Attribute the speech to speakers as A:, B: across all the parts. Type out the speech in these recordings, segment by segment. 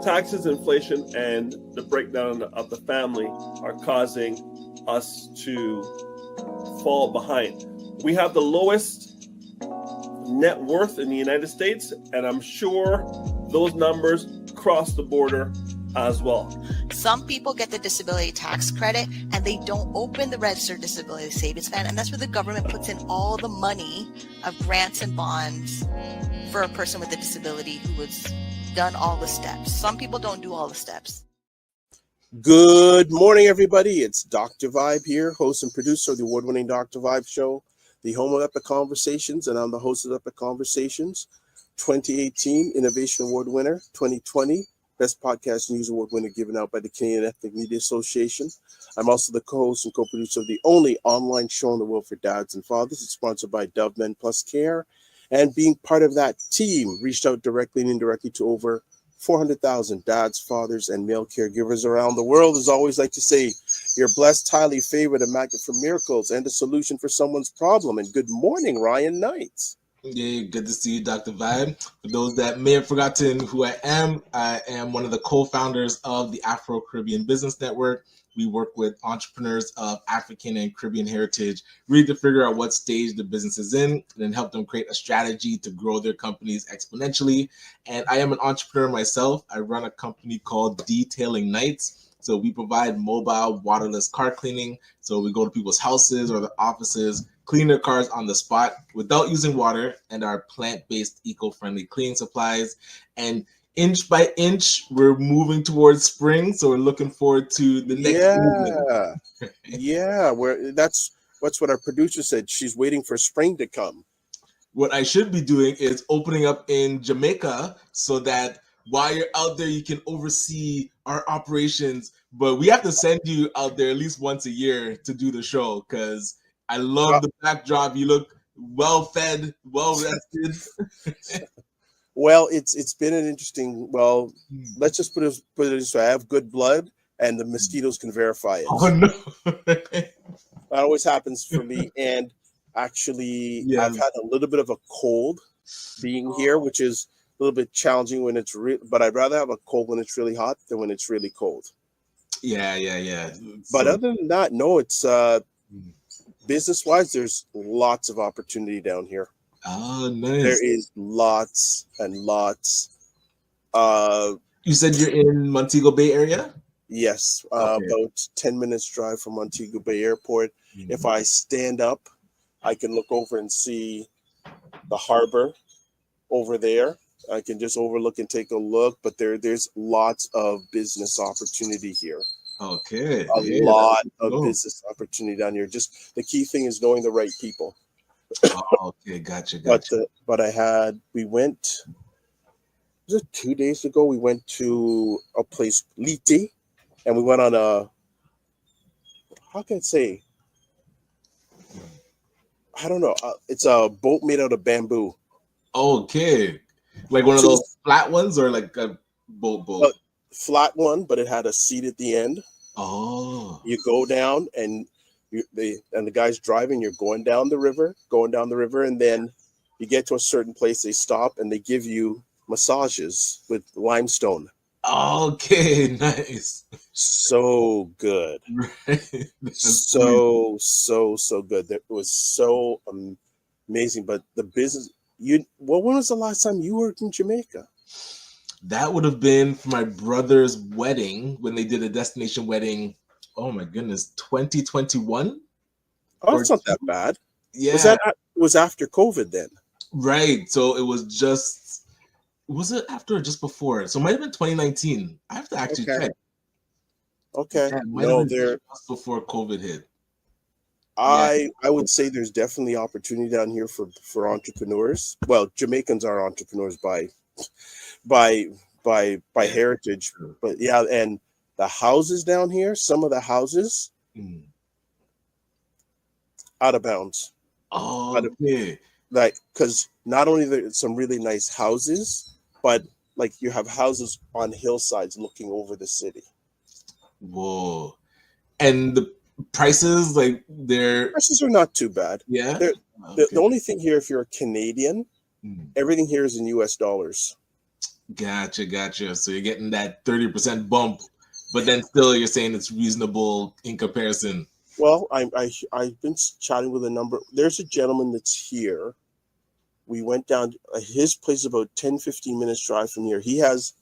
A: taxes, inflation, and the breakdown of the family are causing us to fall behind. We have the lowest net worth in the United States, and I'm sure those numbers cross the border as well.
B: Some people get the disability tax credit and they don't open the registered disability savings plan, and that's where the government puts in all the money of grants and bonds for a person with a disability who has done all the steps. Some people don't do all the steps.
C: Good morning, everybody. It's Dr. Vibe here, host and producer of the award-winning Dr. Vibe show, the home of Epic Conversations, and I'm the host of Epic Conversations. 2018 Innovation Award winner, 2020 Best Podcast News Award winner given out by the Canadian Ethnic Media Association. I'm also the co-host and co-producer of the only online show in the world for dads and fathers. It's sponsored by Dove Men Plus Care. And being part of that team, reached out directly and indirectly to over 400,000 dads, fathers, and male caregivers around the world. As always, like to say, you're blessed, highly favored, a magnet for miracles, and a solution for someone's problem. And good morning, Ryan Knight.
D: Yeah, good to see you, Dr. Vibe. For those that may have forgotten who I am one of the co-founders of the Afro-Caribbean Business Network. We work with entrepreneurs of African and Caribbean heritage, really to figure out what stage the business is in and then help them create a strategy to grow their companies exponentially. And I am an entrepreneur myself. I run a company called Detailing Nights. So we provide mobile waterless car cleaning. So we go to people's houses or their offices, clean their cars on the spot without using water, and our plant-based eco-friendly cleaning supplies. And inch by inch, we're moving towards spring. So we're looking forward to the next movement.
C: Yeah, that's what our producer said. She's waiting for spring to come.
D: What I should be doing is opening up in Jamaica so that while you're out there, you can oversee our operations. But we have to send you out there at least once a year to do the show, because I love the backdrop. You look well fed, well rested.
C: Well, it's been an interesting. Well, let's just put it this way: I have good blood, and the mosquitoes can verify it.
D: Oh no!
C: That always happens for me. And actually, I've had a little bit of a cold being here, which is a little bit challenging when it's but I'd rather have a cold when it's really hot than when it's really cold.
D: Yeah.
C: But other than that, no, it's business-wise, there's lots of opportunity down here.
D: Oh, nice.
C: There is lots and lots.
D: You said you're in Montego Bay area?
C: Yes,
D: okay.
C: About 10 minutes drive from Montego Bay Airport. Mm-hmm. If I stand up, I can look over and see the harbor over there. I can just overlook and take a look, but there's lots of business opportunity here.
D: Okay.
C: A lot of business opportunity down here. Just the key thing is knowing the right people.
D: Oh, okay, gotcha.
C: But we went, was it 2 days ago? We went to a place, Liti, and we went on how can I say? I don't know. It's a boat made out of bamboo.
D: Okay. Like one of those flat ones, or like a boat?
C: Flat one, but it had a seat at the end.
D: Oh.
C: You go down and the guy's driving, you're going down the river, and then you get to a certain place, they stop and they give you massages with limestone.
D: Okay, nice.
C: So good.
D: Right.
C: So good. It was so amazing. But the business, when was the last time you were in Jamaica?
D: That would have been for my brother's wedding, when they did a destination wedding. Oh my goodness, 2021?
C: Oh, it's not that bad.
D: Yeah.
C: Was after COVID then?
D: Right. So it was it after or just before? So it might have been 2019. I have to actually check.
C: Okay.
D: Yeah, no, they're just before COVID hit.
C: I would say there's definitely opportunity down here for entrepreneurs. Well, Jamaicans are entrepreneurs by heritage, but yeah, and the houses down here, some of the houses, out of bounds.
D: Oh, okay.
C: Like, because not only there's some really nice houses, but like you have houses on hillsides looking over the city.
D: Whoa. And the prices, prices
C: are not too bad.
D: Yeah.
C: The only thing here, if you're a Canadian, everything here is in US dollars.
D: Gotcha. So you're getting that 30% bump, but then still you're saying it's reasonable in comparison.
C: Well, I've been chatting with a number. There's a gentleman that's here. We went down his place is about 10-15 minutes drive from here. He has,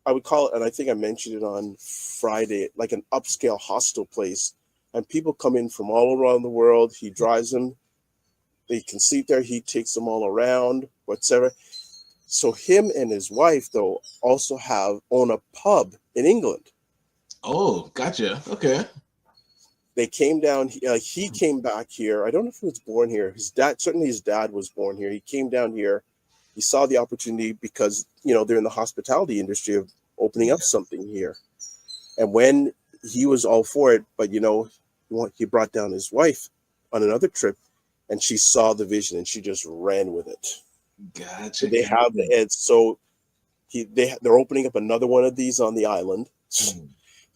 C: I would call it, and I think I mentioned it on Friday, like an upscale hostel place. And people come in from all around the world. He drives them. They can sleep there. He takes them all around, whatever. So him and his wife, though, also own a pub in England.
D: Oh, gotcha. Okay.
C: They came down. He came back here. I don't know if he was born here. His dad was born here. He came down here. He saw the opportunity because they're in the hospitality industry of opening up something here. And when he was all for it, but he brought down his wife on another trip, and she saw the vision and she just ran with it.
D: Gotcha.
C: They have the edge, so they're opening up another one of these on the island.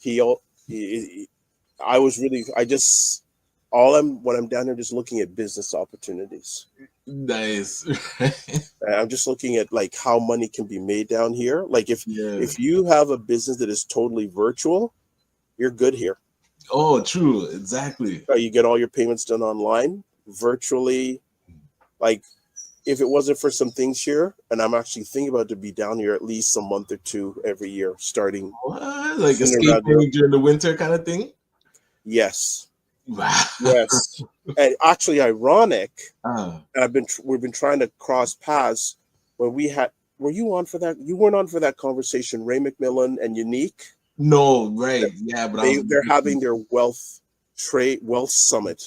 C: When I'm down here just looking at business opportunities.
D: Nice.
C: I'm just looking at like how money can be made down here. Like if you have a business that is totally virtual, you're good here.
D: Oh, true. Exactly.
C: You get all your payments done online, virtually. Like if it wasn't for some things here, and I'm actually thinking about to be down here at least a month or two every year, starting.
D: What? Like escaping during the winter kind of thing?
C: Yes.
D: Wow.
C: Yes. And actually ironic. We've been trying to cross paths when were you on for that? You weren't on for that conversation, Ray McMillan and Unique?
D: No, right. Yeah, but
C: they're having their wealth summit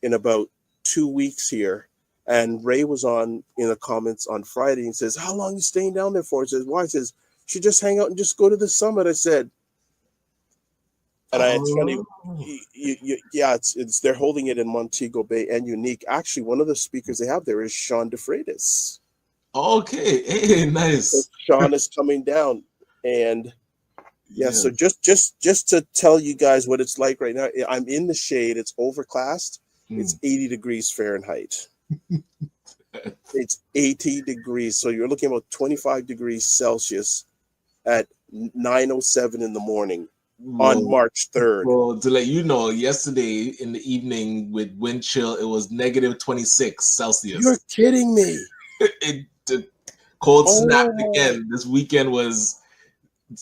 C: in about 2 weeks here. And Ray was on in the comments on Friday and says, "How long are you staying down there for?" He says, "Why?" He says, "Should just hang out and just go to the summit." I said, and it's funny. It's they're holding it in Montego Bay and Unique. Actually, one of the speakers they have there is Sean DeFreitas.
D: Okay, hey, nice.
C: So Sean is coming down, and so just to tell you guys what it's like right now. I'm in the shade. It's overcast. It's 80 degrees Fahrenheit. It's 80 degrees. So you're looking about 25 degrees Celsius at 9:07 in the morning on March 3rd.
D: Well, to let you know, yesterday in the evening with wind chill, it was negative 26 Celsius.
C: You're kidding me.
D: The cold snapped again. This weekend was,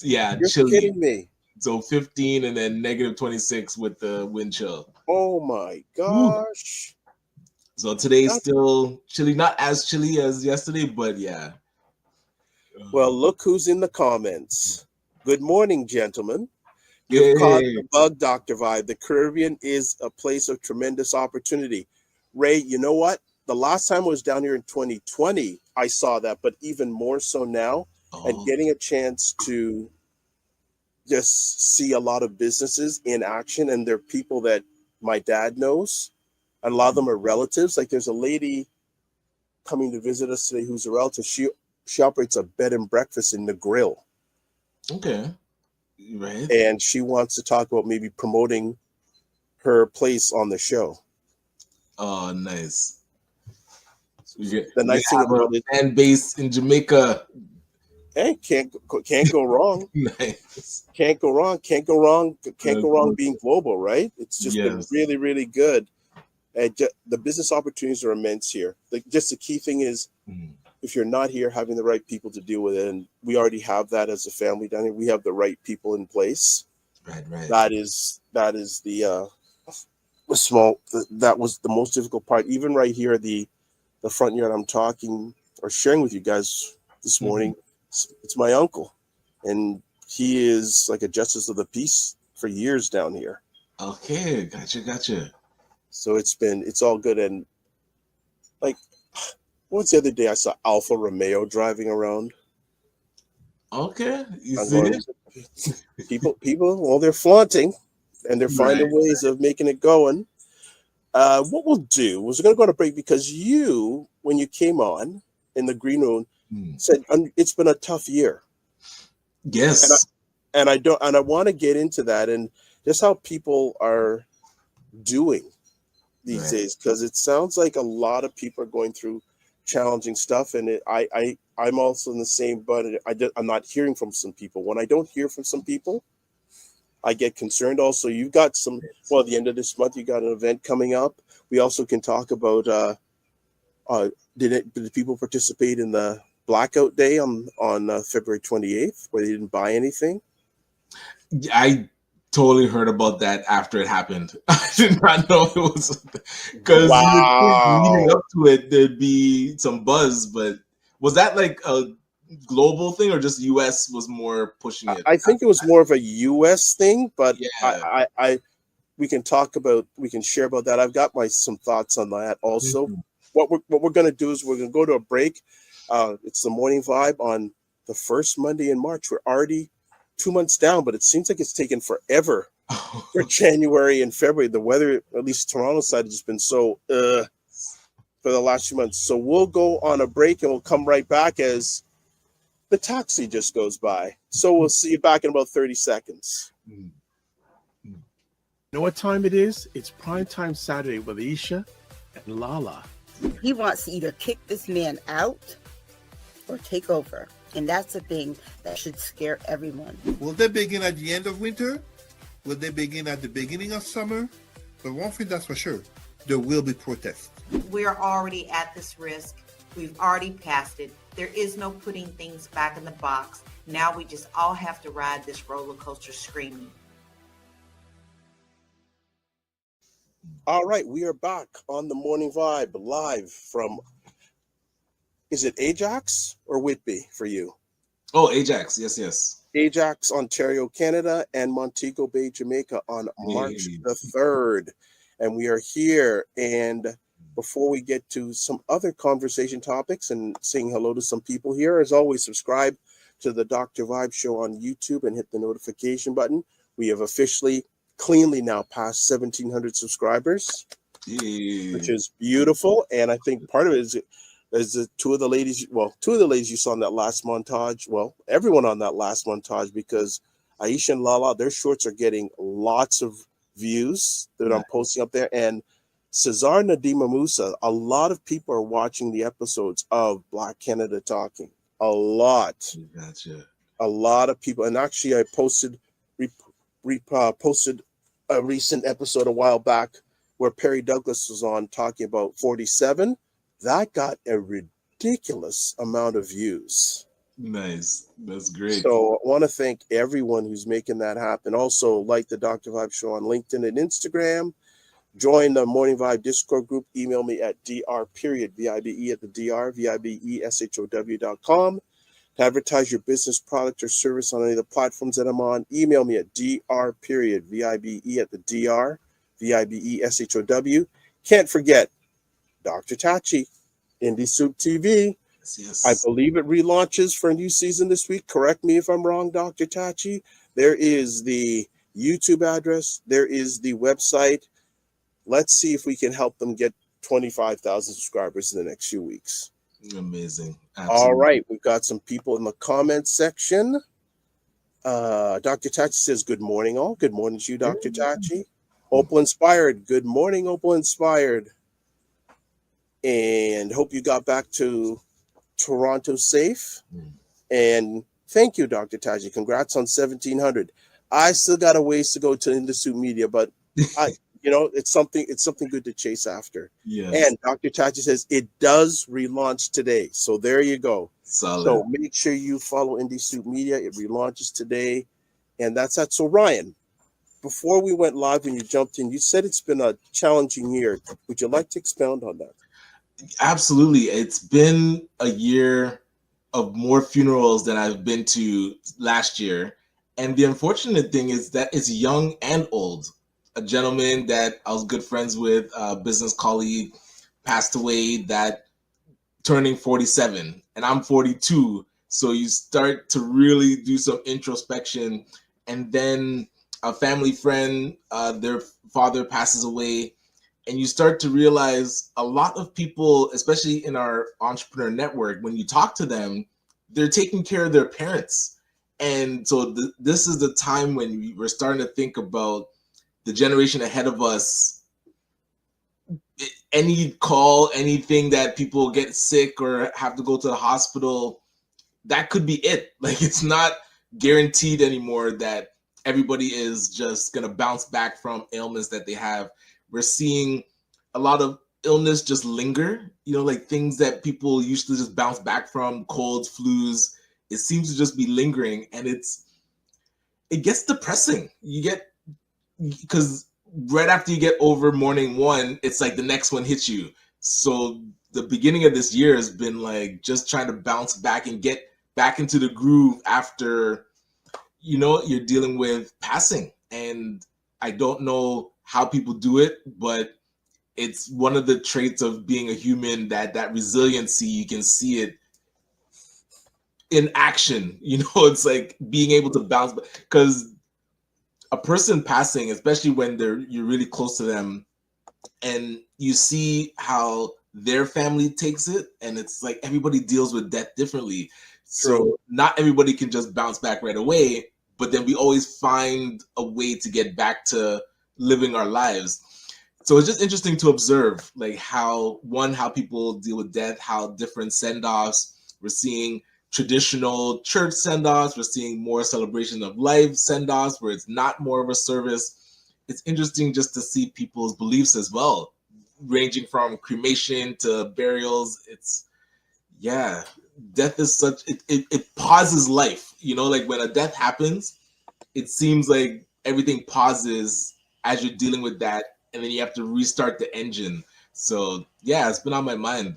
C: You're
D: chilly.
C: Kidding me.
D: So 15 and then negative 26 with the wind chill.
C: Oh my gosh.
D: So today's still chilly, not as chilly as yesterday, but yeah.
C: Well, look who's in the comments. Good morning, gentlemen. You've caught the bug, Dr. Vibe. The Caribbean is a place of tremendous opportunity. Ray, you know what? The last time I was down here in 2020, I saw that, but even more so now, and getting a chance to just see a lot of businesses in action, and they're people that my dad knows, and a lot of them are relatives. Like there's a lady coming to visit us today who's a relative. She operates a bed and breakfast in the Grill.
D: Okay. Right.
C: And she wants to talk about maybe promoting her place on the show.
D: Oh, nice. So
C: the nice thing about it,
D: fan base in Jamaica.
C: Hey, can't go wrong.
D: Nice.
C: Can't go wrong being global, right? It's just been really, really good. And the business opportunities are immense here. Just the key thing is, if you're not here, having the right people to deal with it, and we already have that as a family down here. We have the right people in place.
D: Right.
C: That is the that was the most difficult part. Even right here, the front yard I'm talking or sharing with you guys this morning. It's my uncle, and he is like a justice of the peace for years down here.
D: Okay, gotcha.
C: So it's all good. And like, what's the other day I saw Alfa Romeo driving around?
D: Okay, you see
C: people. Well, they're flaunting, and they're finding ways of making it going. What we'll do was we're going to go on a break because you, when you came on in the green room, said it's been a tough year.
D: Yes,
C: and I want to get into that and just how people are doing these days, because it sounds like a lot of people are going through challenging stuff, and I'm also in the same, but I'm not hearing from some people. When I don't hear from some people, I get concerned. Also, you've got some. Well, at the end of this month, you got an event coming up. We also can talk about. Did people participate in the blackout day on February 28th, where they didn't buy anything?
D: I totally heard about that after it happened. I did not know it was because leading up to it, there'd be some buzz. But was that like a global thing, or just US was more pushing it?
C: I think it was more of a US thing, but
D: yeah.
C: we can share about that. I've got some thoughts on that also.
D: Mm-hmm.
C: What we're going to do is we're going to go to a break. It's the Morning Vibe on the first Monday in March. We're already 2 months down, but it seems like it's taken forever for January and February. The weather, at least Toronto side, has just been so for the last 2 months. So we'll go on a break and we'll come right back as the taxi just goes by. So we'll see you back in about 30 seconds.
D: Mm-hmm.
C: You know what time it is? It's Primetime Saturday with Aisha and Lala.
E: He wants to either kick this man out or take over. And that's the thing that should scare everyone.
F: Will they begin at the end of winter? Will they begin at the beginning of summer? But one thing that's for sure, there will be protests.
G: We're already at this risk. We've already passed it. There is no putting things back in the box. Now we just all have to ride this roller coaster screaming.
C: All right, we are back on the Morning Vibe live from, is it Ajax or Whitby for you?
D: Oh, Ajax, yes.
C: Ajax, Ontario, Canada, and Montego Bay, Jamaica on March the 3rd. And we are here. And before we get to some other conversation topics and saying hello to some people here, as always, subscribe to the Dr. Vibe Show on YouTube and hit the notification button. We have officially cleanly now past 1,700 subscribers, which is beautiful. And I think part of it is the two of the ladies you saw in that last montage. Well, everyone on that last montage, because Aisha and Lala, their shorts are getting lots of views that I'm posting up there. And Cesar Nadima Musa, a lot of people are watching the episodes of Black Canada Talking. A lot.
D: Gotcha.
C: A lot of people. And actually, I posted a recent episode a while back where Perry Douglas was on talking about 47. That got a ridiculous amount of views.
D: Nice. That's great.
C: So I want to thank everyone who's making that happen. Also, like the Dr. Vibe Show on LinkedIn and Instagram. Join the Morning Vibe Discord group. Email me at dr.vibe@vibeshow.com. To advertise your business, product, or service on any of the platforms that I'm on, email me at dr.vibe@vibeshow. Can't forget Dr. Tachi, Indie Soup TV.
D: Yes.
C: I believe it relaunches for a new season this week. Correct me if I'm wrong, Dr. Tachi. There is the YouTube address. There is the website. Let's see if we can help them get 25,000 subscribers in the next few weeks.
D: Amazing. Absolutely.
C: All right. We've got some people in the comments section. Dr. Tachi says, good morning, all. Good morning to you, Dr. Tachi. Opal Inspired. Good morning, Opal Inspired. And hope you got back to Toronto safe. And thank you, Dr. Tachi. Congrats on 1,700. I still got a ways to go to Industry Media, but it's something good to chase after.
D: Yes.
C: And Dr. Tachi says it does relaunch today. So there you go.
D: Solid.
C: So make sure you follow Indie Soup Media. It relaunches today. And that's that. So Ryan, before we went live, when you jumped in, you said it's been a challenging year. Would you like to expound on that?
D: Absolutely. It's been a year of more funerals than I've been to last year. And the unfortunate thing is that it's young and old. A gentleman that I was good friends with, a business colleague, passed away that turning 47, and I'm 42. So you start to really do some introspection, and then a family friend, their father passes away, and you start to realize a lot of people, especially in our entrepreneur network, when you talk to them, they're taking care of their parents. And so this is the time when we're starting to think about the generation ahead of us any call, anything that people get sick or have to go to the hospital, that could be it. Like, it's not guaranteed anymore that everybody is just going to bounce back from ailments that they have. We're seeing a lot of illness just linger, like things that people used to just bounce back from, colds, flus. It seems to just be lingering, and it gets depressing. Because right after you get over morning one, it's like the next one hits you. So the beginning of this year has been like just trying to bounce back and get back into the groove after, you're dealing with passing. And I don't know how people do it, but it's one of the traits of being a human, that resiliency. You can see it in action. It's like being able to bounce back, because a person passing, especially when you're really close to them, and you see how their family takes it, and it's like everybody deals with death differently. So not everybody can just bounce back right away, but then we always find a way to get back to living our lives. So it's just interesting to observe, like how people deal with death, how different send-offs. We're seeing traditional church send-offs. We're seeing more celebration of life send-offs where it's not more of a service. It's interesting just to see people's beliefs as well, ranging from cremation to burials. Death is it pauses life. Like when a death happens, it seems like everything pauses as you're dealing with that, and then you have to restart the engine. So it's been on my mind.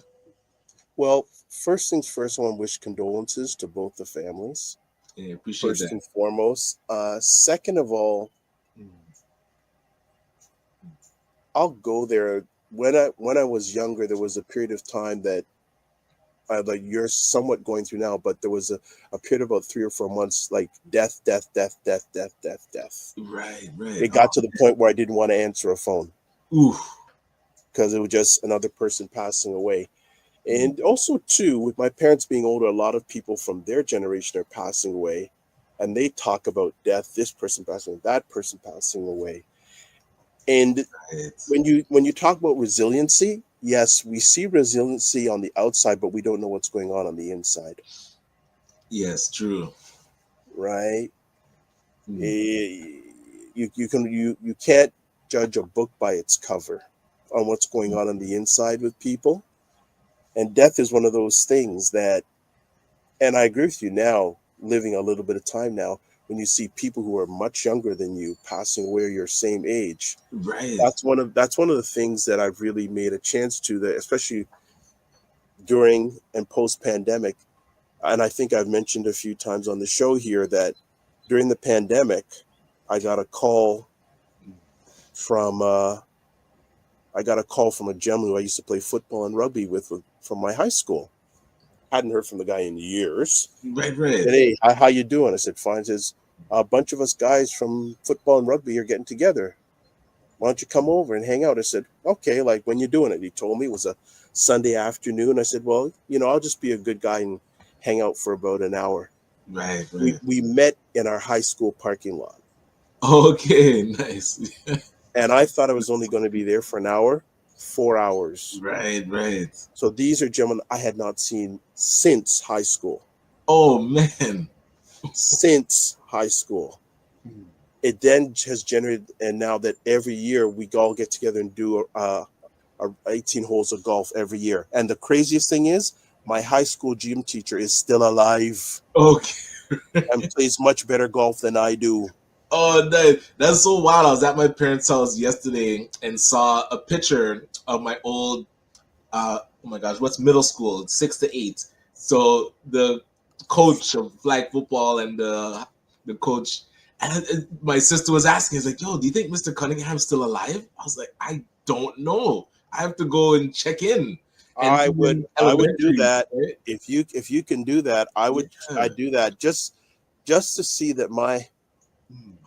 C: Well, first things first, I want to wish condolences to both the families.
D: Yeah, appreciate
C: First
D: that.
C: and foremost. Second of all, I'll go there. When I was younger, there was a period of time that like you're somewhat going through now, but there was a period of about 3 or 4 months, like death.
D: Right.
C: It got to the point where I didn't want to answer a phone.
D: Oof.
C: Because it was just another person passing away. And also, too, with my parents being older, a lot of people from their generation are passing away, and they talk about death, this person passing away, that person passing away. And when you talk about resiliency, yes, we see resiliency on the outside, but we don't know what's going on the inside.
D: Yes, true.
C: Right? You can't judge a book by its cover on what's going on the inside with people. And death is one of those things that, and I agree with you now, living a little bit of time now, when you see people who are much younger than you passing away, your same age.
D: Right.
C: That's one of the things that I've really made a chance to, that especially during and post pandemic. And I think I've mentioned a few times on the show here that during the pandemic, I got a call from a gentleman who I used to play football and rugby with from my high school. Hadn't heard from the guy in years.
D: Right.
C: Said, hey, how you doing? I said, fine. He says, a bunch of us guys from football and rugby are getting together. Why don't you come over and hang out? I said, okay, like when you're doing it. He told me it was a Sunday afternoon. I said, well, I'll just be a good guy and hang out for about an hour.
D: Right.
C: We met in our high school parking lot.
D: Okay, nice.
C: And I thought I was only going to be there for an hour, 4 hours.
D: Right.
C: So these are gentlemen I had not seen since high school.
D: Oh, man.
C: Since high school. It then has generated, and now that every year we all get together and do 18 holes of golf every year. And the craziest thing is, my high school gym teacher is still alive.
D: Okay.
C: And plays much better golf than I do.
D: Oh, that's so wild. I was at my parents' house yesterday and saw a picture of my old, oh my gosh, what's middle school? 6 to 8. So the coach of flag football and the coach, and my sister was asking, "Is like, yo, do you think Mr. Cunningham's still alive?" I was like, I don't know. I have to go and check in. And
C: I would do that.
D: Right?
C: If you can do that, I'd do that just to see that my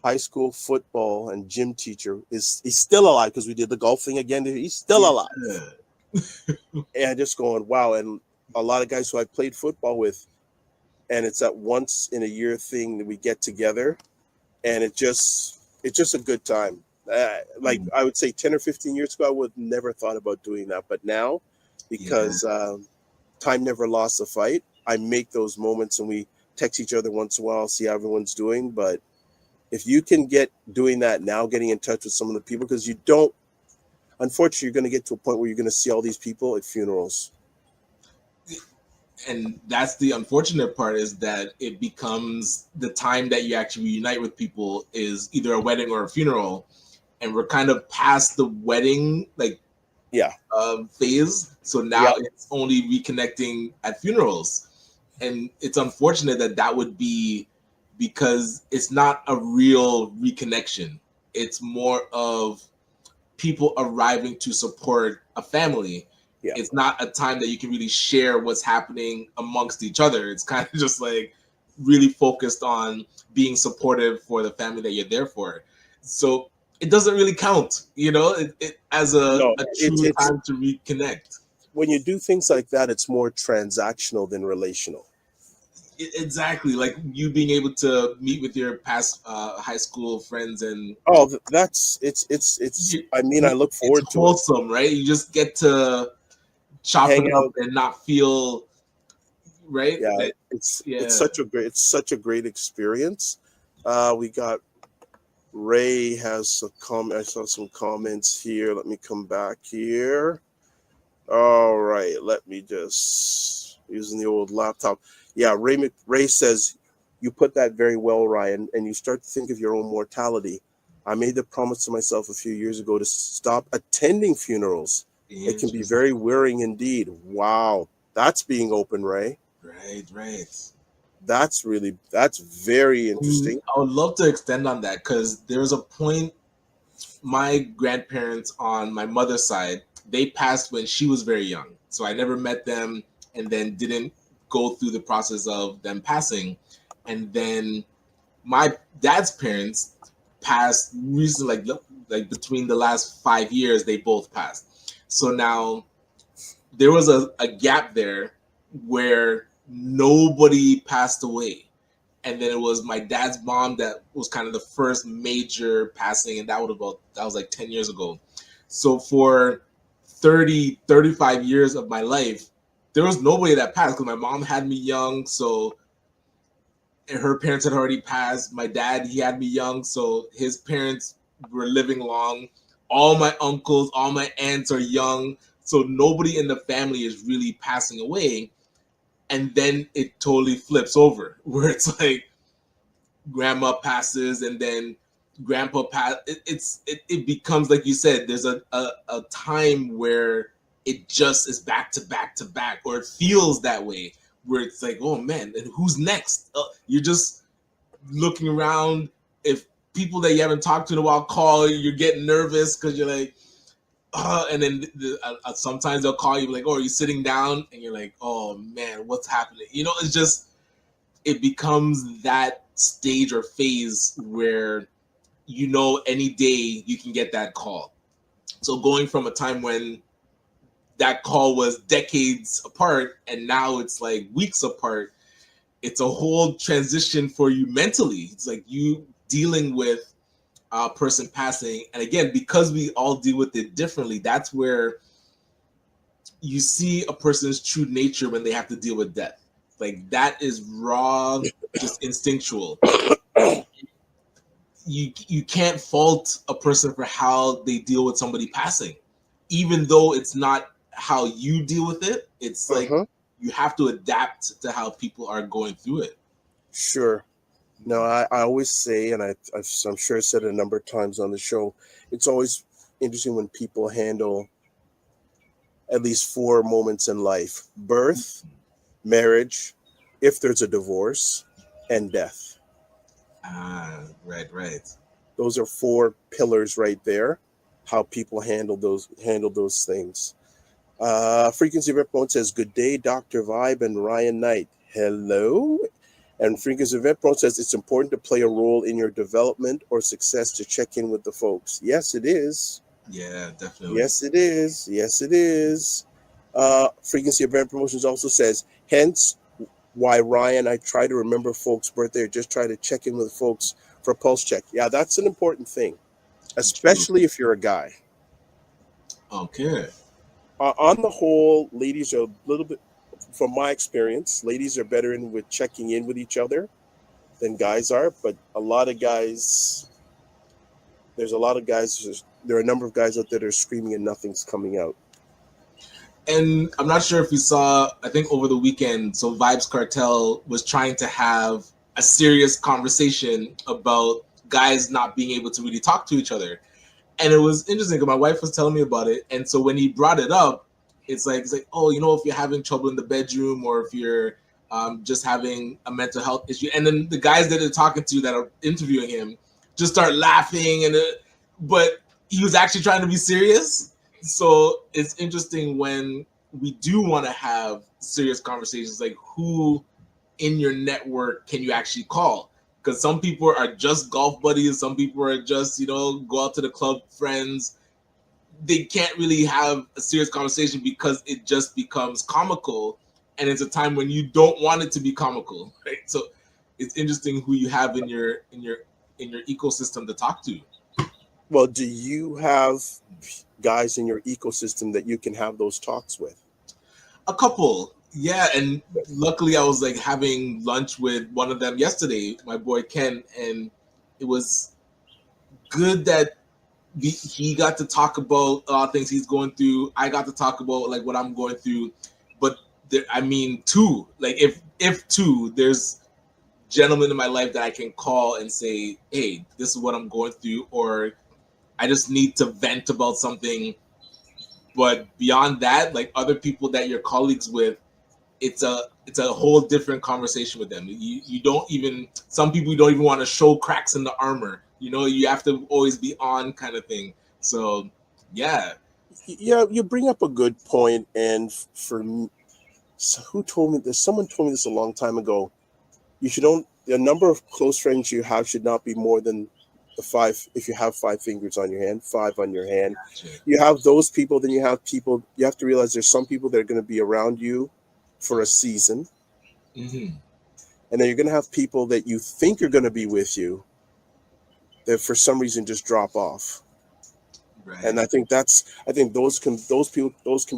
C: high school football and gym teacher he's still alive, because we did the golf thing again. He's still alive. And just going, wow. And a lot of guys who I played football with, and it's that once in a year thing that we get together, and it's just a good time. Like I would say 10 or 15 years ago, I would never thought about doing that. But now, because time never lost a fight, I make those moments and we text each other once in a while, see how everyone's doing. But if you can get doing that now, getting in touch with some of the people, because you don't, unfortunately, you're going to get to a point where you're going to see all these people at funerals.
D: And that's the unfortunate part, is that it becomes the time that you actually reunite with people is either a wedding or a funeral. And we're kind of past the wedding, like, phase. So now it's only reconnecting at funerals. And it's unfortunate that that would be, because it's not a real reconnection. It's more of people arriving to support a family. Yeah. It's not a time that you can really share what's happening amongst each other. It's kind of just like really focused on being supportive for the family that you're there for. So it doesn't really count, you know, it as a true time to reconnect.
C: When you do things like that, it's more transactional than relational.
D: Exactly, like you being able to meet with your past high school friends, and
C: that's it's. I mean, I look forward to
D: wholesome, right? You just get to chop it up and not feel right.
C: Yeah, it's such a great experience. We got Ray has a comment. I saw some comments here. Let me come back here. All right, let me just using the old laptop. Yeah, Ray says, you put that very well, Ryan, and you start to think of your own mortality. I made the promise to myself a few years ago to stop attending funerals. It can be very wearing indeed. Wow, that's being open, Ray.
D: Right.
C: That's very interesting.
D: I would love to extend on that, because there was a point, my grandparents on my mother's side, they passed when she was very young. So I never met them, and then didn't go through the process of them passing. And then my dad's parents passed recently, like between the last 5 years, they both passed. So now there was a gap there where nobody passed away. And then it was my dad's mom that was kind of the first major passing, and that was like 10 years ago. So for 35 years of my life, there was nobody that passed, because my mom had me young, so, and her parents had already passed. My dad, he had me young, so his parents were living long. All my uncles, all my aunts are young, so nobody in the family is really passing away. And then it totally flips over, where it's like grandma passes, and then grandpa passes. It becomes, like you said, there's a time where it just is back to back to back, or it feels that way, where it's like, oh man, and who's next? You're just looking around. If people that you haven't talked to in a while call, you're getting nervous because you're like, and then sometimes they'll call you like, oh, are you sitting down? And you're like, oh man, what's happening? You know, it's just, it becomes that stage or phase where, you know, any day you can get that call. So going from a time when that call was decades apart, and now it's like weeks apart, it's a whole transition for you mentally. It's like you dealing with a person passing. And again, because we all deal with it differently, that's where you see a person's true nature when they have to deal with death. Like, that is raw, just instinctual. You can't fault a person for how they deal with somebody passing, even though it's not how you deal with it. It's like you have to adapt to how people are going through it.
C: Sure. No, I always say, and I'm sure I said it a number of times on the show, it's always interesting when people handle at least 4 moments in life: birth, marriage, if there's a divorce, and death.
D: Right.
C: Those are 4 pillars right there, how people handle those things. Frequency Rep Prone says, good day, Dr. Vibe and Ryan Knight. Hello. And Frequency Rep Prone says, it's important to play a role in your development or success to check in with the folks. Yes, it is.
D: Yeah, definitely.
C: Yes, it is. Frequency Event Promotions also says, hence why, Ryan, I try to remember folks' birthday, or just try to check in with folks for a pulse check. Yeah, that's an important thing. especially if you're a guy.
D: Okay.
C: On the whole, ladies are a little bit, from my experience, ladies are better in with checking in with each other than guys are. But a lot of guys, there are a number of guys out there that are screaming and nothing's coming out.
D: And I'm not sure if you saw, I think over the weekend, so Vibes Cartel was trying to have a serious conversation about guys not being able to really talk to each other. And it was interesting because my wife was telling me about it. And so when he brought it up, it's like, oh, if you're having trouble in the bedroom, or if you're just having a mental health issue. And then the guys that they're talking to that are interviewing him just start laughing. But he was actually trying to be serious. So it's interesting when we do want to have serious conversations, like who in your network can you actually call? Because some people are just golf buddies, some people are just, go out to the club friends. They can't really have a serious conversation because it just becomes comical, and it's a time when you don't want it to be comical, right? So it's interesting who you have in your ecosystem to talk to.
C: Well, do you have guys in your ecosystem that you can have those talks with?
D: A couple, yeah. And luckily I was like having lunch with one of them yesterday, my boy Ken, and it was good that he got to talk about things he's going through. I got to talk about like what I'm going through. But if there's gentlemen in my life that I can call and say, hey, this is what I'm going through, or I just need to vent about something. But beyond that, like other people that you're colleagues with, it's a whole different conversation with them. You don't even, some people don't even want to show cracks in the armor. You have to always be on, kind of thing. So yeah.
C: Yeah, you bring up a good point. And for me, who told me this? Someone told me this a long time ago. The number of close friends you have should not be more than the 5. If you have 5 fingers on your hand, 5 on your hand,
D: Gotcha.
C: You have those people. Then you have people. You have to realize there's some people that are going to be around you for a season,
D: Mm-hmm.
C: and then you're going to have people that you think are going to be with you that for some reason just drop off.
D: Right.
C: And I think those can be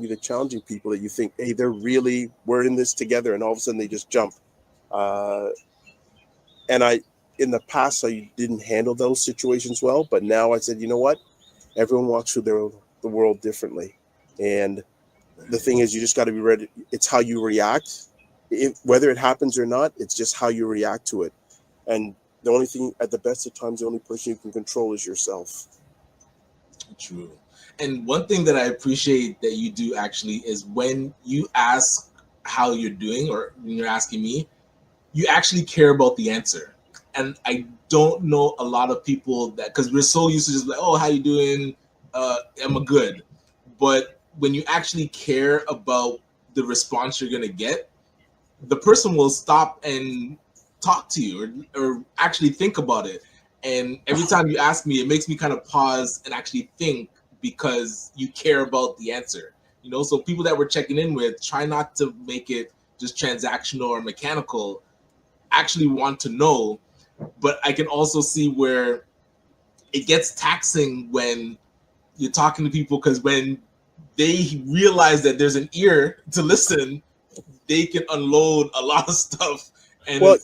C: the challenging people that you think, hey, we're in this together, and all of a sudden they just jump. And in the past, I didn't handle those situations well, but now I said, you know what? Everyone walks through the world differently, and the thing is, you just got to be ready. It's how you react. Whether it happens or not, it's just how you react to it. And the only thing, at the best of times, the only person you can control is yourself.
D: True. And one thing that I appreciate that you do actually is when you ask how you're doing, or when you're asking me, you actually care about the answer. And I don't know a lot of people that, because we're so used to just like, oh, how you doing? I'm a good. But when you actually care about the response you're going to get, the person will stop and talk to you, or actually think about it. And every time you ask me, it makes me kind of pause and actually think, because you care about the answer. So people that we're checking in with, try not to make it just transactional or mechanical, actually want to know. But I can also see where it gets taxing when you're talking to people, because when they realize that there's an ear to listen, they can unload a lot of stuff. And
C: well,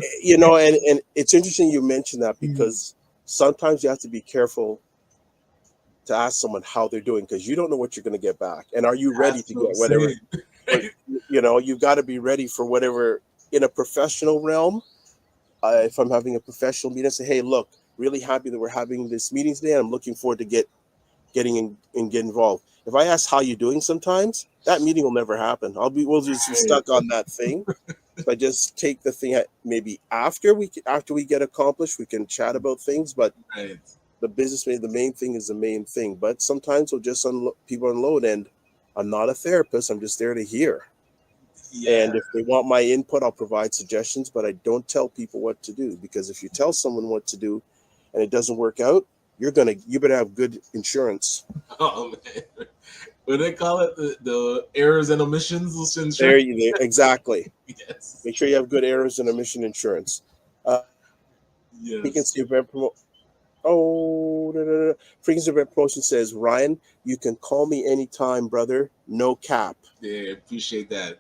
C: and it's interesting you mentioned that, because sometimes you have to be careful to ask someone how they're doing, because you don't know what you're going to get back. And are you ready to get whatever? But, you've got to be ready for whatever. In a professional realm, if I'm having a professional meeting, I say, hey, look, really happy that we're having this meeting today. I'm looking forward to getting in and get involved. If I ask how you doing, sometimes that meeting will never happen. We'll just be stuck on that thing. If I just take the thing, maybe after we get accomplished, we can chat about things. But
D: right.
C: The main thing is the main thing. But sometimes we'll just people unload, and I'm not a therapist. I'm just there to hear. Yeah. And if they want my input, I'll provide suggestions, but I don't tell people what to do, because if you tell someone what to do and it doesn't work out, you better have good insurance.
D: Oh man, what do they call it? The errors and omissions insurance.
C: There, exactly.
D: Yes.
C: Make sure you have good errors and omission insurance.
D: Yes.
C: We can see if I promote. Oh, da, da, da. Frequency of promotion says, Ryan, you can call me anytime, brother. No cap.
D: Yeah, appreciate that.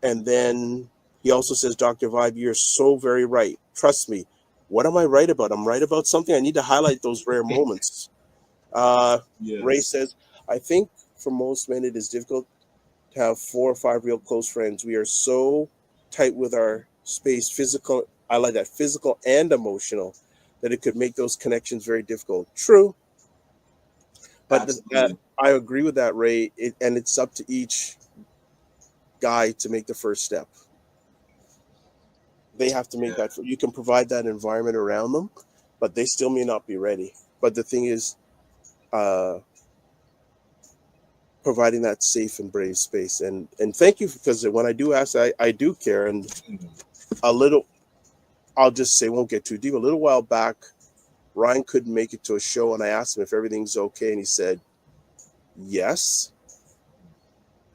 C: And then he also says, Dr. Vibe, you're so very right. Trust me. What am I right about? I'm right about something. I need to highlight those rare moments. Ray
D: Yes.
C: says, I think for most men it is difficult to have 4 or 5 real close friends. We are so tight with our space, physical, I like that, physical and emotional, that it could make those connections very difficult. True. But
D: Absolutely.
C: I agree with that, Ray. And it's up to each guy to make the first step. They have to make
D: Yeah.
C: that. You can provide that environment around them, but they still may not be ready. But the thing is, providing that safe and brave space. And thank you, because when I do ask, I do care. And a little, I'll just say, won't get too deep. A little while back, Ryan couldn't make it to a show, and I asked him if everything's okay, and he said yes.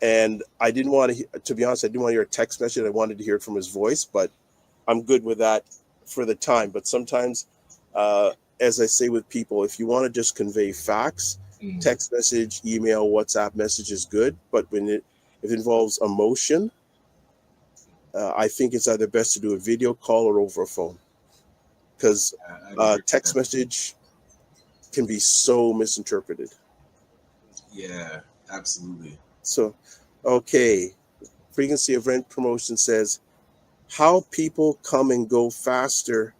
C: And I didn't want to be honest, I didn't want to hear a text message. I wanted to hear it from his voice, but I'm good with that for the time. But sometimes, as I say with people, if you want to just convey facts, text message, email, WhatsApp message is good. But when if it involves emotion, I think it's either best to do a video call or over a phone, because text message can be so misinterpreted.
D: Yeah, absolutely.
C: So, okay. Frequency of rent promotion says, how people come and go faster.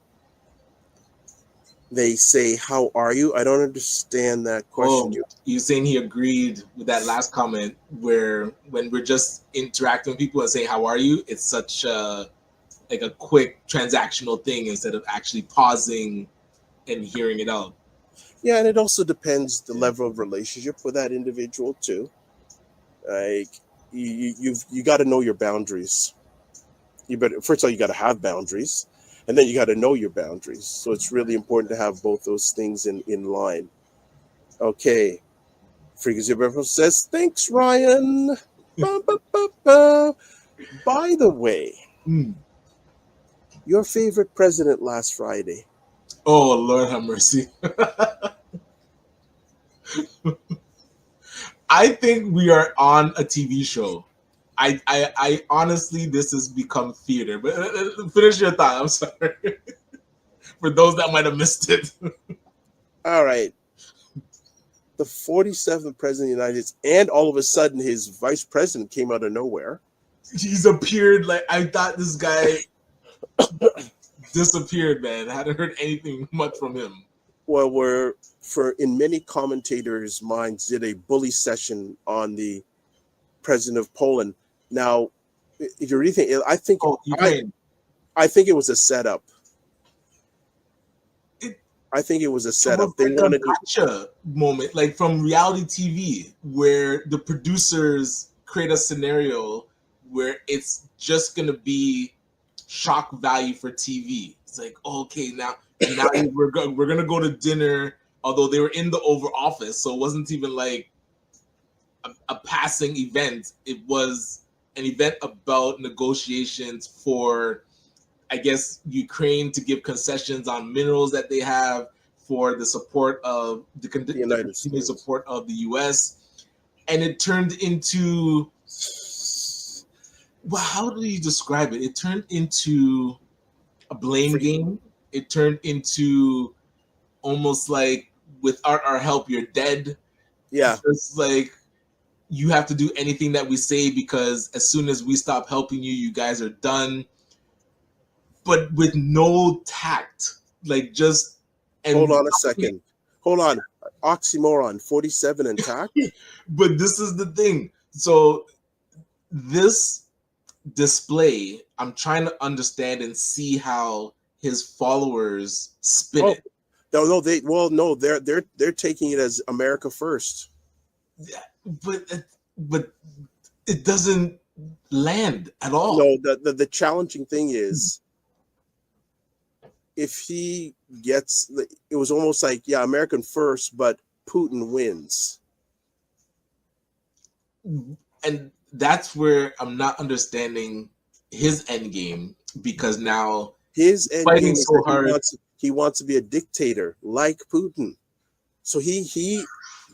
C: They say, how are you? I don't understand that question.
D: Oh, you're saying he agreed with that last comment, where when we're just interacting with people and saying, how are you? It's such a quick transactional thing instead of actually pausing and hearing it out.
C: Yeah, and it also depends the level of relationship with that individual too. Like you got to know your boundaries. You better, first of all, you got to have boundaries, and then you got to know your boundaries. So it's really important to have both those things in line. Okay. Frequency of Reference says, thanks, Ryan. Ba, ba, ba, ba. By the way, your favorite president last Friday?
D: Oh, Lord have mercy. I think we are on a TV show. I honestly, this has become theater. But finish your thought. I'm sorry. For those that might have missed it.
C: All right. The 47th president of the United States, and all of a sudden his vice president came out of nowhere.
D: He's appeared like, I thought this guy disappeared, man. I hadn't heard anything much from him.
C: Well, in many commentators' minds, did a bully session on the president of Poland. Now, if you really think, I think it was a setup. I think it was a setup. They wanted
D: a gotcha moment, like from reality TV, where the producers create a scenario where it's just gonna be shock value for TV. It's like, okay, now we're gonna go to dinner. Although they were in the Oval Office, so it wasn't even like a passing event. It was an event about negotiations for, I guess, Ukraine to give concessions on minerals that they have, for the support of the continued support of the U.S. And it turned into, well, how do you describe it? It turned into a blame game. It turned into almost like, without our help, you're dead.
C: Yeah.
D: It's like, you have to do anything that we say, because as soon as we stop helping you, you guys are done. But with no tact, like just. And
C: hold on a second. Hold on. Oxymoron, 47 and tact?
D: But this is the thing. So this display, I'm trying to understand and see how his followers spin it.
C: No, they're taking it as America first.
D: Yeah, but it doesn't land at all.
C: No, the challenging thing is, if he gets, it was almost like, yeah, American first, but Putin wins.
D: And that's where I'm not understanding his end game, because now
C: His end
D: Fighting
C: game is
D: so
C: that
D: hard.
C: he wants to be a dictator like Putin. So he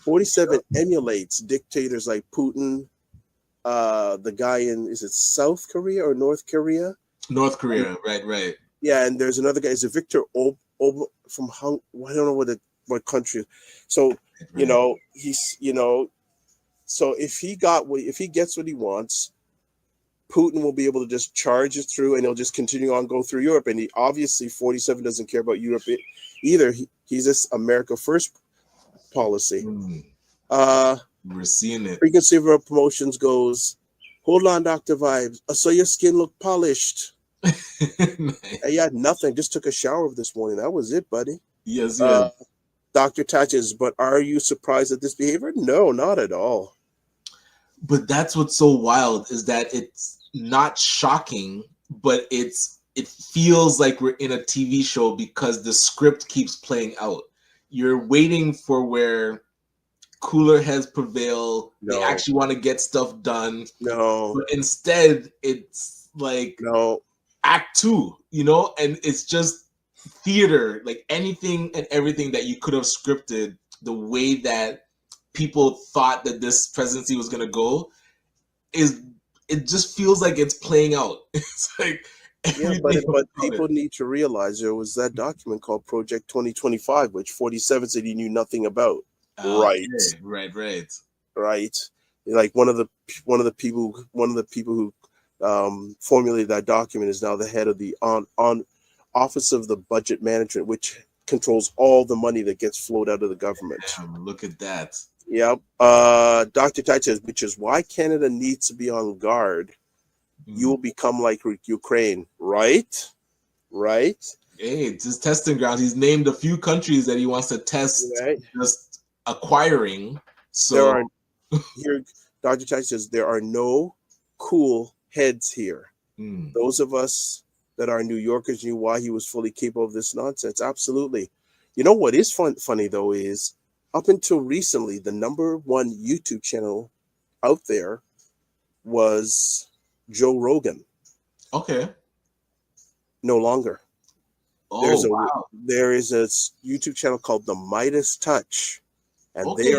C: 47 emulates dictators like Putin, the guy in, is it South Korea or North Korea?
D: North Korea, right.
C: Yeah, and there's another guy, is it Victor from I don't know what country. So you know, he's, you know, so if he gets what he wants, Putin will be able to just charge it through, and he'll just continue on, go through Europe. And he obviously 47 doesn't care about Europe either. He's this America first policy.
D: We're seeing it.
C: Frequency of our promotions goes, hold on, Dr. Vibes. I saw your skin look polished. I had nothing. Just took a shower this morning. That was it, buddy.
D: Yes.
C: Dr. Tatches, but are you surprised at this behavior? No, not at all.
D: But that's what's so wild, is that it's not shocking, but it feels like we're in a TV show because the script keeps playing out. You're waiting for where cooler heads prevail.
C: No.
D: They actually want to get stuff done.
C: No.
D: But instead, it's like Act 2, you know, and it's just theater, like anything and everything that you could have scripted, the way that people thought that this presidency was going to go, it just feels like it's playing out. It's like,
C: but people need to realize there was that document called Project 2025, which 47 said he knew nothing about. Right. Like one of the people who formulated that document is now the head of the on Office of the Budget Management, which controls all the money that gets flowed out of the government.
D: Damn, look at that.
C: Yep. Dr. Tite says, which is why Canada needs to be on guard. You will become like Ukraine, right? Hey,
D: it's his testing ground. He's named a few countries that he wants to test, just acquiring. So
C: here, Dr. Tite says, there are no cool heads here. Those of us that are New Yorkers knew why he was fully capable of this nonsense. Absolutely. You know what is funny though is, up until recently, the number one YouTube channel out there was Joe Rogan.
D: Okay.
C: No longer.
D: Wow.
C: There is a YouTube channel called The Midas Touch, and they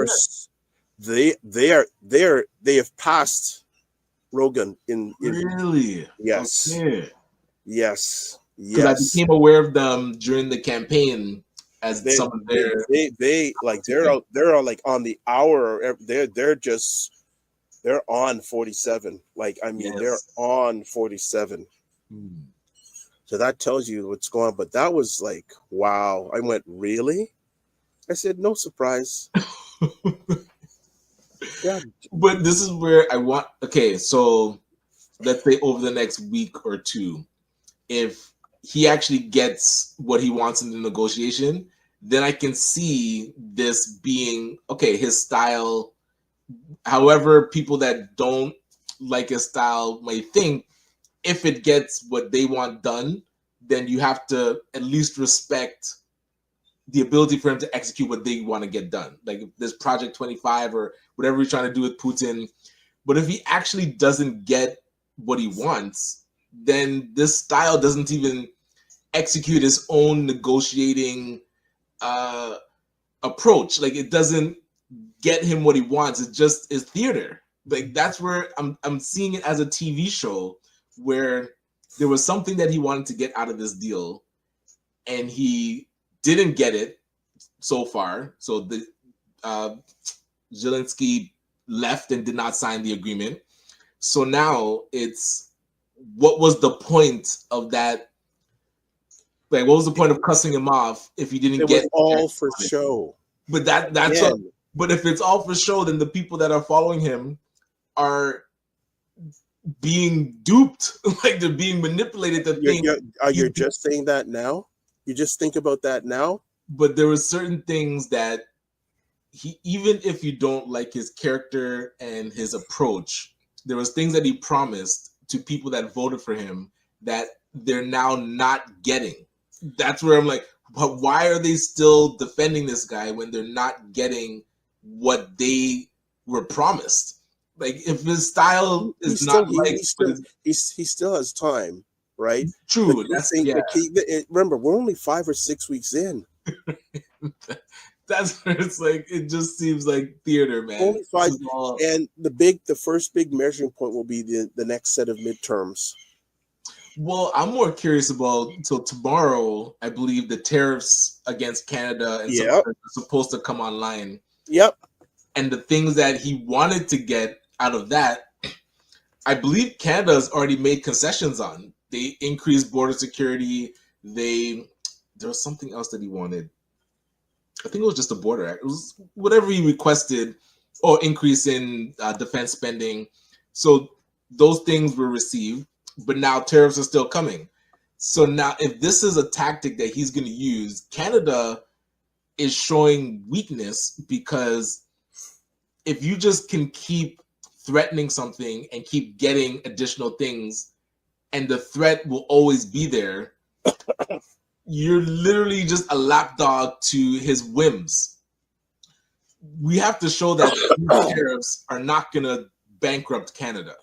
C: have passed Rogan in
D: really.
C: Yes.
D: Okay.
C: Yes.
D: Because I became aware of them during the campaign as some of their
C: they're out like on the hour. They're on 47. Like, I mean, they're on 47. So that tells you what's going on. But that was like, wow. I went, really? I said, no surprise. Yeah.
D: But this is where I want. Okay, so let's say over the next week or two, if he actually gets what he wants in the negotiation, then I can see this being, okay, his style. However, people that don't like his style may think, if it gets what they want done, then you have to at least respect the ability for him to execute what they want to get done. Like if there's Project 25 or whatever he's trying to do with Putin. But if he actually doesn't get what he wants, then this style doesn't even execute his own negotiating approach. Like it doesn't get him what he wants. It just is theater. Like that's where I'm seeing it as a TV show where there was something that he wanted to get out of this deal and he didn't get it so far. So the Zelensky left and did not sign the agreement. So now it's, what was the point of that? Like, what was the point of cussing him off if he didn't get
C: all for show?
D: But but if it's all for show, then the people that are following him are being duped, like they're being manipulated to think.
C: You're just saying that now? You just think about that now?
D: But there were certain things that he, even if you don't like his character and his approach, there was things that he promised to people that voted for him that they're now not getting. That's where I'm like, but why are they still defending this guy when they're not getting what they were promised? Like if his style is he still has time
C: right?
D: True.
C: But you
D: That's
C: think,
D: yeah.
C: remember, we're only 5 or 6 weeks in.
D: That's where it's like it just seems like theater, man.
C: Only 5,
D: This is all-
C: and the first big measuring point will be the next set of midterms.
D: Well, I'm more curious about so tomorrow. I believe the tariffs against Canada and some
C: Yep.
D: others are supposed to come online,
C: Yep.
D: and the things that he wanted to get out of that, I believe Canada's already made concessions on. They increased border security. There was something else that he wanted. I think it was just the border act. It was whatever he requested, or increase in defense spending. So those things were received, but now tariffs are still coming. So now, if this is a tactic that he's going to use, Canada is showing weakness, because if you just can keep threatening something and keep getting additional things, and the threat will always be there, you're literally just a lapdog to his whims. We have to show that these tariffs are not going to bankrupt Canada.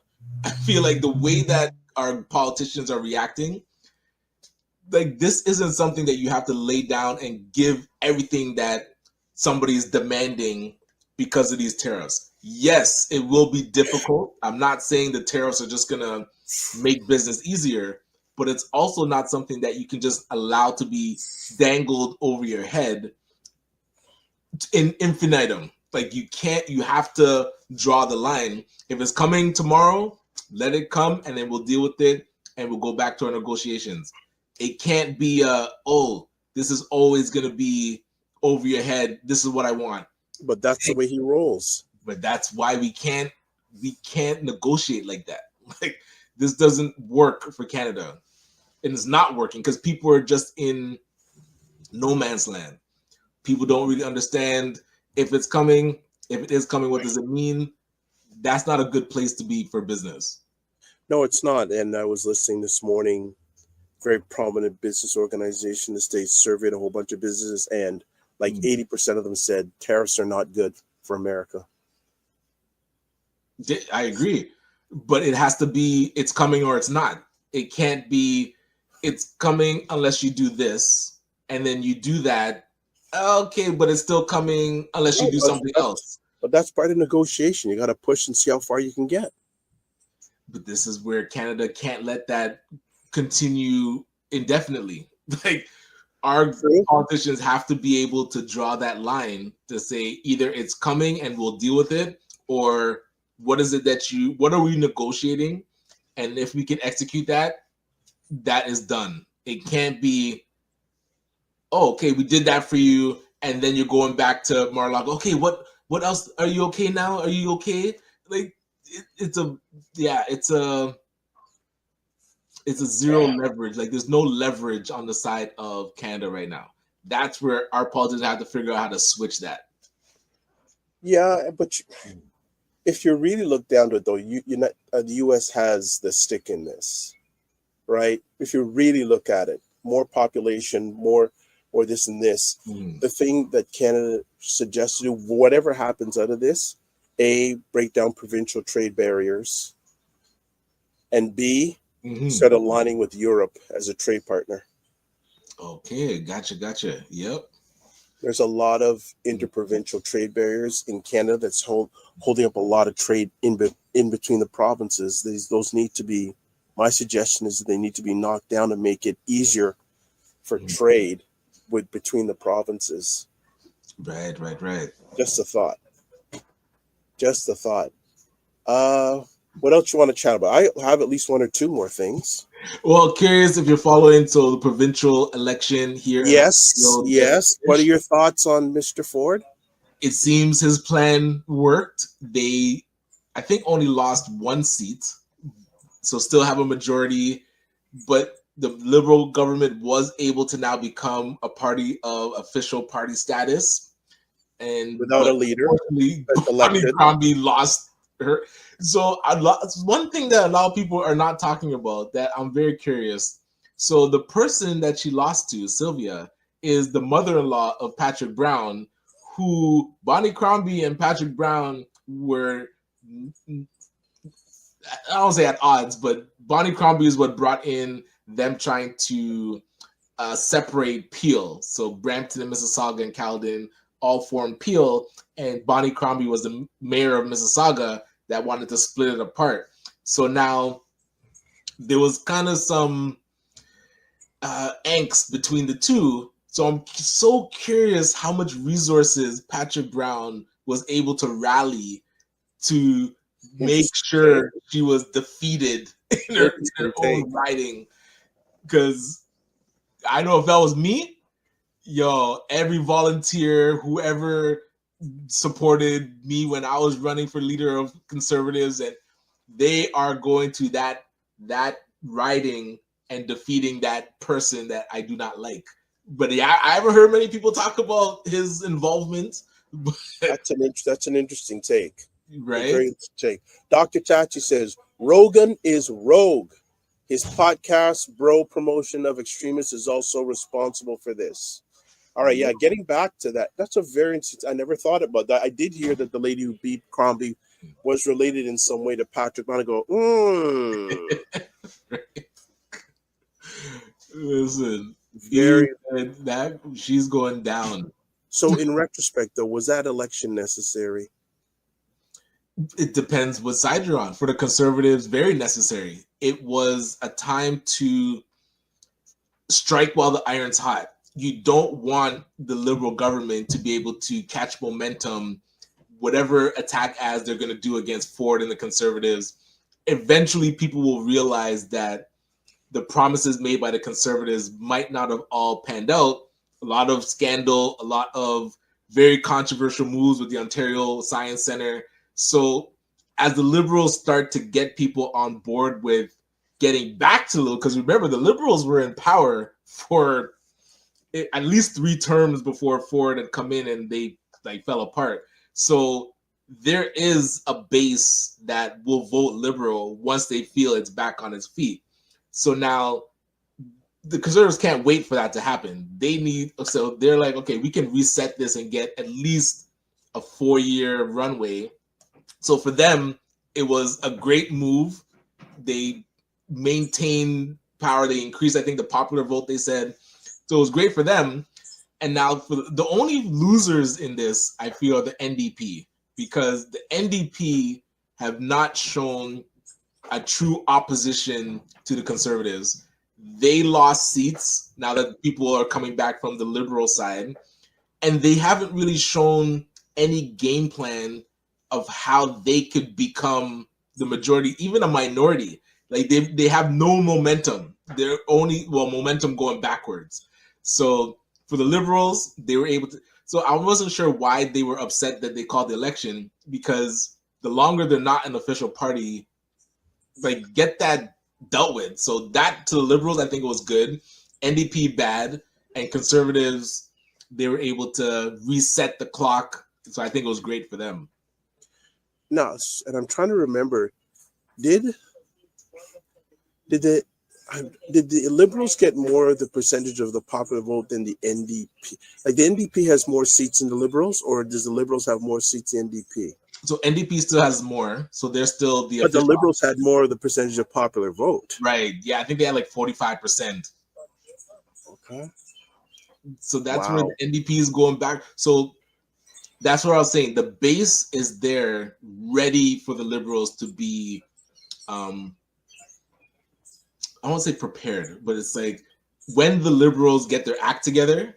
D: I feel like the way that our politicians are reacting, like this isn't something that you have to lay down and give everything that somebody's demanding because of these tariffs. Yes, it will be difficult. I'm not saying the tariffs are just going to make business easier, but it's also not something that you can just allow to be dangled over your head in infinitum. Like you have to draw the line. If it's coming tomorrow, let it come, and then we'll deal with it, and we'll go back to our negotiations. It can't be this is always going to be over your head. This is what I want.
C: But that's the way he rolls.
D: But that's why we can't negotiate like that. Like this doesn't work for Canada, and it's not working because people are just in no man's land. People don't really understand if it's coming. If it is coming, what does it mean? That's not a good place to be for business.
C: No, it's not. And I was listening this morning, very prominent business organization in the States surveyed a whole bunch of businesses, and like 80% of them said tariffs are not good for America.
D: I agree, but it has to be it's coming or it's not. It can't be it's coming unless you do this, and then you do that. Okay, but it's still coming unless you do something else.
C: But that's part of negotiation. You got to push and see how far you can get.
D: But this is where Canada can't let that continue indefinitely. Like our politicians have to be able to draw that line to say either it's coming and we'll deal with it, or what is it what are we negotiating? And if we can execute that, that is done. It can't be, oh, okay, we did that for you, and then you're going back to Mar-a-Lago. Okay, what else? Are you okay now? Are you okay? Like it's a zero leverage. Like there's no leverage on the side of Canada right now. That's where our politicians have to figure out how to switch that.
C: Yeah, but if you really look down to it, though, the U.S. has the stick in this, right? If you really look at it, more population, more or this and this. The thing that Canada suggests to do, whatever happens out of this, A, break down provincial trade barriers, and B, start aligning with Europe as a trade partner.
D: Okay, gotcha. Yep.
C: There's a lot of interprovincial trade barriers in Canada that's holding up a lot of trade in between the provinces. Those need to be, my suggestion is that they need to be knocked down to make it easier for trade between the provinces.
D: Right.
C: Just a thought. What else you want to chat about? I have at least one or two more things.
D: Well, curious if you're following the provincial election here.
C: Yes. What are your thoughts on Mr. Ford?
D: It seems his plan worked. They, I think, only lost one seat, so still have a majority, but the Liberal government was able to now become a party of official party status, and
C: without a leader,
D: Bonnie Crombie lost her. So one thing that a lot of people are not talking about that I'm very curious. So the person that she lost to, Sylvia, is the mother-in-law of Patrick Brown, who Bonnie Crombie and Patrick Brown were, I don't say at odds, but Bonnie Crombie is what brought in them trying to separate Peel. So Brampton and Mississauga and Caledon all formed Peel, and Bonnie Crombie was the mayor of Mississauga that wanted to split it apart. So now there was kind of some angst between the two. So I'm so curious how much resources Patrick Brown was able to rally to make sure she was defeated in her own riding. Because I know if that was me, every volunteer, whoever supported me when I was running for leader of Conservatives, and they are going to that riding and defeating that person that I do not like. But yeah, I haven't heard many people talk about his involvement.
C: That's an interesting take.
D: Right?
C: A very interesting take. Dr. Chachi says, Rogan is rogue. His podcast, Bro Promotion of Extremists, is also responsible for this. All right, yeah, getting back to that, that's a very interesting. I never thought about that. I did hear that the lady who beat Crombie was related in some way to Patrick. And I go,
D: Listen,
C: very
D: that she's going down.
C: So, in retrospect, though, was that election necessary?
D: It depends what side you're on. For the Conservatives, very necessary. It was a time to strike while the iron's hot. You don't want the Liberal government to be able to catch momentum, whatever attack ads they're going to do against Ford and the Conservatives. Eventually, people will realize that the promises made by the Conservatives might not have all panned out. A lot of scandal, a lot of very controversial moves with the Ontario Science Centre. So as the Liberals start to get people on board with getting back to Liberal, because remember, the Liberals were in power for at least 3 terms before Ford had come in and they fell apart. So there is a base that will vote Liberal once they feel it's back on its feet. So now the Conservatives can't wait for that to happen. So they're like, okay, we can reset this and get at least a 4-year runway. So for them, it was a great move. They maintained power. They increased, I think, the popular vote, they said. So it was great for them. And now for the only losers in this, I feel, are the NDP, because the NDP have not shown a true opposition to the Conservatives. They lost seats now that people are coming back from the Liberal side, and they haven't really shown any game plan of how they could become the majority, even a minority. They have no momentum. They're only momentum going backwards. So for the Liberals, they were able to. So I wasn't sure why they were upset that they called the election, because the longer they're not an official party, get that dealt with. So that, to the Liberals, I think it was good. NDP bad, and Conservatives, they were able to reset the clock. So I think it was great for them.
C: No, and I'm trying to remember, did the Liberals get more of the percentage of the popular vote than the NDP? The NDP has more seats than the Liberals, or does the Liberals have more seats than NDP?
D: So NDP still has more, so they're still the.
C: But the Liberals had more of the percentage of popular vote.
D: Right? Yeah, I think they had 45%.
C: Okay.
D: So that's where the NDP is going back. So that's what I was saying. The base is there, ready for the Liberals to be. I won't say prepared, but it's when the Liberals get their act together,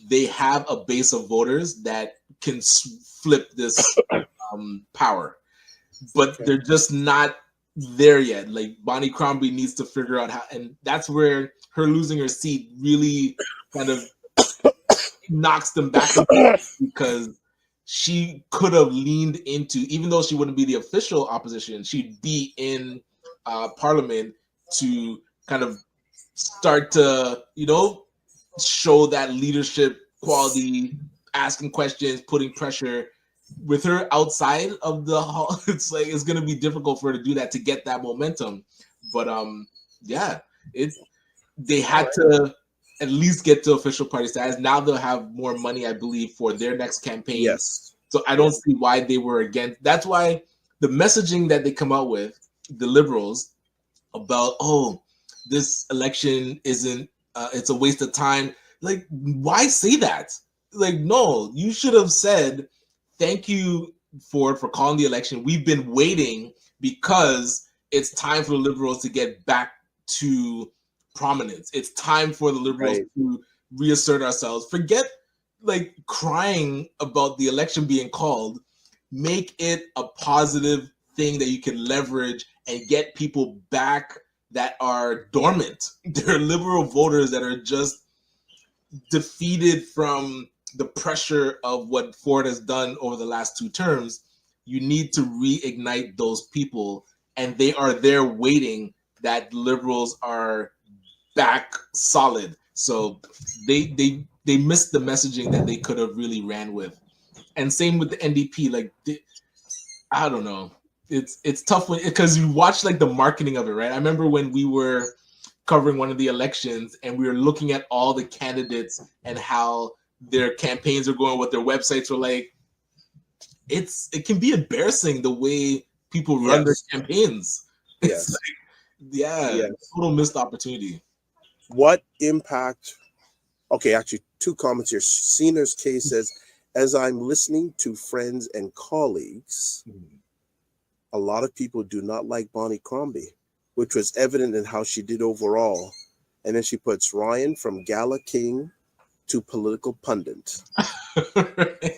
D: they have a base of voters that can flip this power, but they're just not there yet. Bonnie Crombie needs to figure out how, and that's where her losing her seat really kind of knocks them back, because she could have leaned into, even though she wouldn't be the official opposition, she'd be in Parliament to kind of start to, show that leadership quality, asking questions, putting pressure. With her outside of the hall, it's going to be difficult for her to do that, to get that momentum. But they had to at least get to official party status. Now they'll have more money, I believe, for their next campaign.
C: Yes.
D: So I don't see why they were against. That's why the messaging that they come out with, the Liberals, about, this election isn't, it's a waste of time. Like, why say that? Like, no, you should have said, thank you, Ford, for calling the election. We've been waiting because it's time for the Liberals to get back to prominence. It's time for the Liberals to reassert ourselves. Forget like crying about the election being called. Make it a positive thing that you can leverage and get people back that are dormant. There are liberal voters that are just defeated from the pressure of what Ford has done over the last 2 terms. You need to reignite those people, and they are there waiting that liberals are back solid. So they missed the messaging that they could have really ran with. And same with the NDP. Like, I don't know. It's tough because you watch like the marketing of it, right? I remember when we were covering one of the elections and we were looking at all the candidates and how their campaigns are going, what their websites were like. It can be embarrassing the way people run their campaigns.
C: Yes.
D: Total missed opportunity.
C: What impact? Okay, actually, 2 comments here. Cena's case says, as I'm listening to friends and colleagues, a lot of people do not like Bonnie Crombie, which was evident in how she did overall. And then she puts Ryan from Gala King to political pundit. There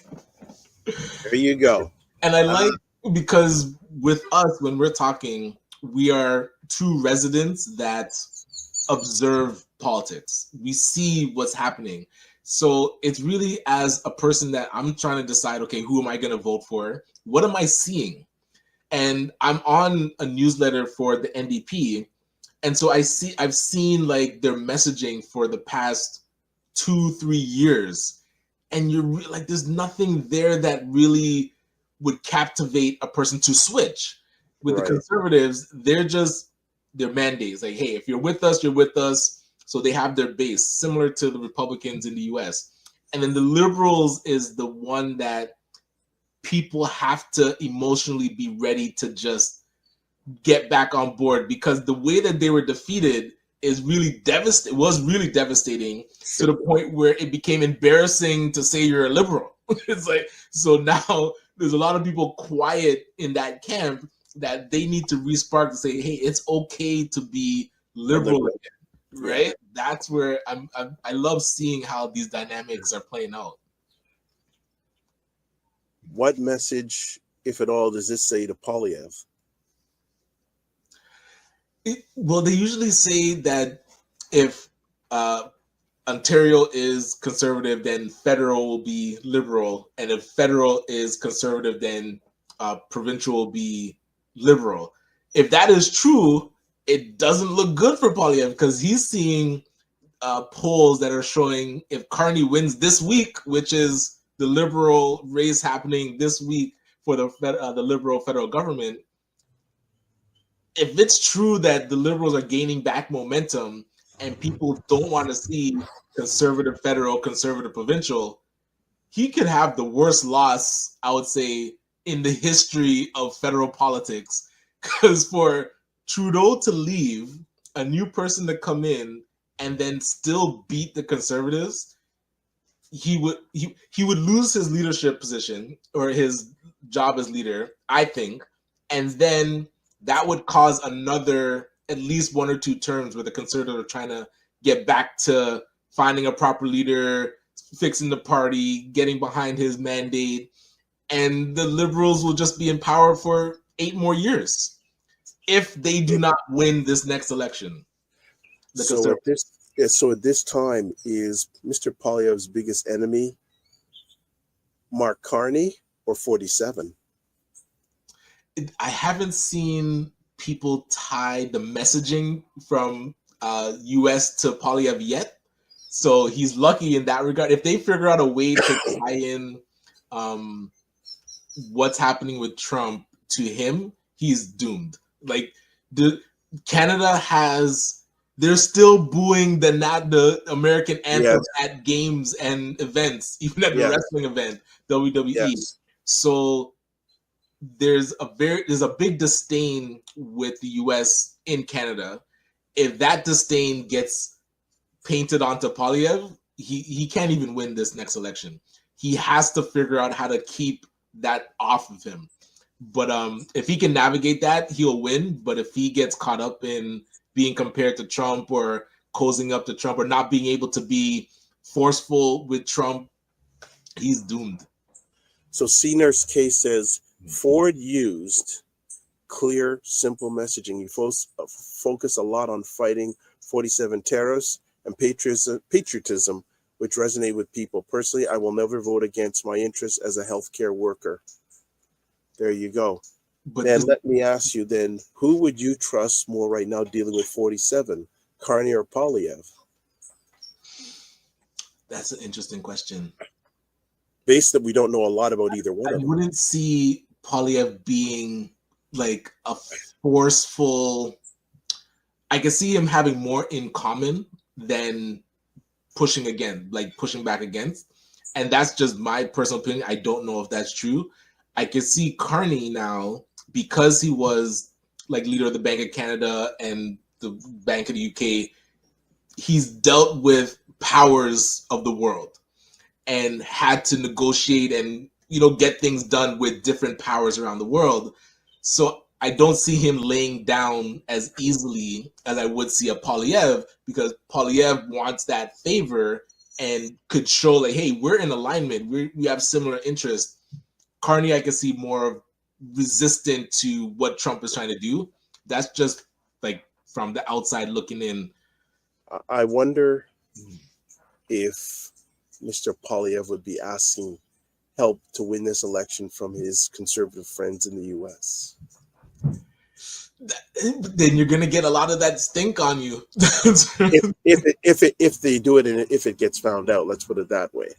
C: you go.
D: And I like, because with us, when we're talking, we are 2 residents that observe politics. We see what's happening. So it's really, as a person, that I'm trying to decide, okay, who am I going to vote for? What am I seeing? And I'm on a newsletter for the NDP. And so I've seen like their messaging for the past 2-3 years. And you're like, there's nothing there that really would captivate a person to switch. With the Conservatives, their mandates. Like, hey, if you're with us, you're with us. So they have their base, similar to the Republicans in the US. And then the Liberals is the one that people have to emotionally be ready to just get back on board, because the way that they were defeated is really devastating. Was really devastating to the point where it became embarrassing to say you're a liberal. It's like, so now there's a lot of people quiet in that camp that they need to respark to say, hey, it's okay to be liberal again, right? That's where I love seeing how these dynamics are playing out.
C: What message, if at all, does this say to Polyev?
D: Well, they usually say that if Ontario is conservative, then federal will be liberal. And if federal is conservative, then provincial will be liberal. If that is true, it doesn't look good for Polyev, because he's seeing polls that are showing if Carney wins this week, which is the liberal race happening this week for the liberal federal government, if it's true that the liberals are gaining back momentum and people don't want to see conservative federal, conservative provincial, he could have the worst loss, I would say, in the history of federal politics. Because for Trudeau to leave, a new person to come in and then still beat the Conservatives, he would lose his leadership position or his job as leader, I think, and then that would cause another at least 1 or 2 terms where the Conservatives are trying to get back to finding a proper leader, fixing the party, getting behind his mandate, and the Liberals will just be in power for 8 more years if they do not win this next election.
C: So at this time, is Mr. Polyev's biggest enemy Mark Carney or 47?
D: I haven't seen people tie the messaging from US to Polyev yet. So he's lucky in that regard. If they figure out a way to tie in what's happening with Trump to him, he's doomed. Like, they're still booing the American anthem at games and events, even at the wrestling event, WWE.
C: Yes.
D: So there's a big disdain with the US in Canada. if that disdain gets painted onto Polyev, he can't even win this next election. He has to figure out how to keep that off of him. But if he can navigate that, he'll win. But if he gets caught up in being compared to Trump or cozying up to Trump or not being able to be forceful with Trump, he's doomed.
C: So Senior's case says Ford used clear, simple messaging. He focused a lot on fighting 47 terrorists and patriotism, which resonate with people. Personally, I will never vote against my interests as a healthcare worker. There you go.
D: But
C: then let me ask you then, who would you trust more right now dealing with 47, Carney or Polyev?
D: That's an interesting question.
C: Based that we don't know a lot about either one of them.
D: I wouldn't see Polyev being like a forceful. I can see him having more in common than pushing back against. And that's just my personal opinion. I don't know if that's true. I can see Carney now, because he was like leader of the Bank of Canada and the Bank of the UK, he's dealt with powers of the world and had to negotiate and, get things done with different powers around the world. So I don't see him laying down as easily as I would see a Polyev, because Polyev wants that favor and could show like, hey, we're in alignment. We have similar interests. Carney, I can see more resistant to what Trump is trying to do. That's just like from the outside looking in.
C: I wonder if Mr. Polyev would be asking help to win this election from his conservative friends in the U.S.
D: Then you're gonna get a lot of that stink on you.
C: if they do it and if it gets found out, let's put it that way.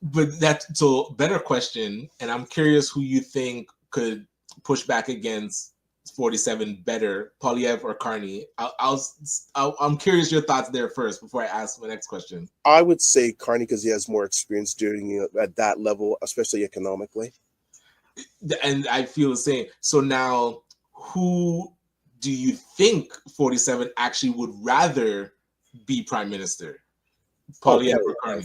D: But that's so better question, and I'm curious who you think could push back against 47 better, Polyev or Carney. I'm curious your thoughts there first before I ask my next question.
C: I would say Carney because he has more experience doing it at that level, especially economically.
D: And I feel the same. So now, who do you think 47 actually would rather be prime minister? Polyev or Carney?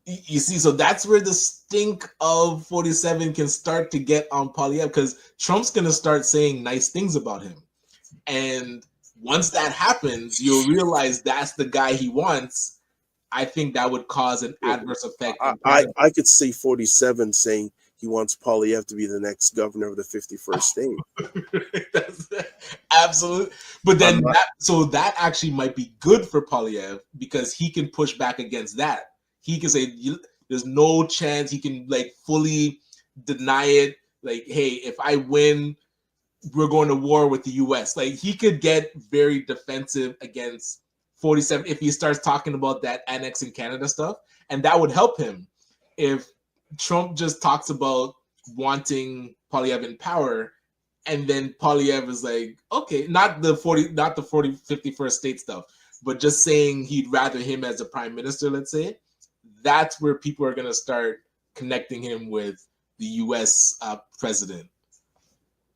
D: You see, so that's where the stink of 47 can start to get on Polyev, because Trump's going to start saying nice things about him. And once that happens, you'll realize that's the guy he wants. I think that would cause an adverse effect.
C: I could see 47 saying he wants Polyev to be the next governor of the 51st state.
D: Absolutely. But then that actually might be good for Polyev, because he can push back against that. He can say there's no chance. He can like fully deny it. Like, hey, if I win, we're going to war with the US. Like, he could get very defensive against 47 if he starts talking about that annexing Canada stuff. And that would help him. If Trump just talks about wanting Polyev in power, and then Polyev is like, okay, not the 51st state stuff, but just saying he'd rather him as a prime minister, let's say, that's where people are going to start connecting him with the U.S. President.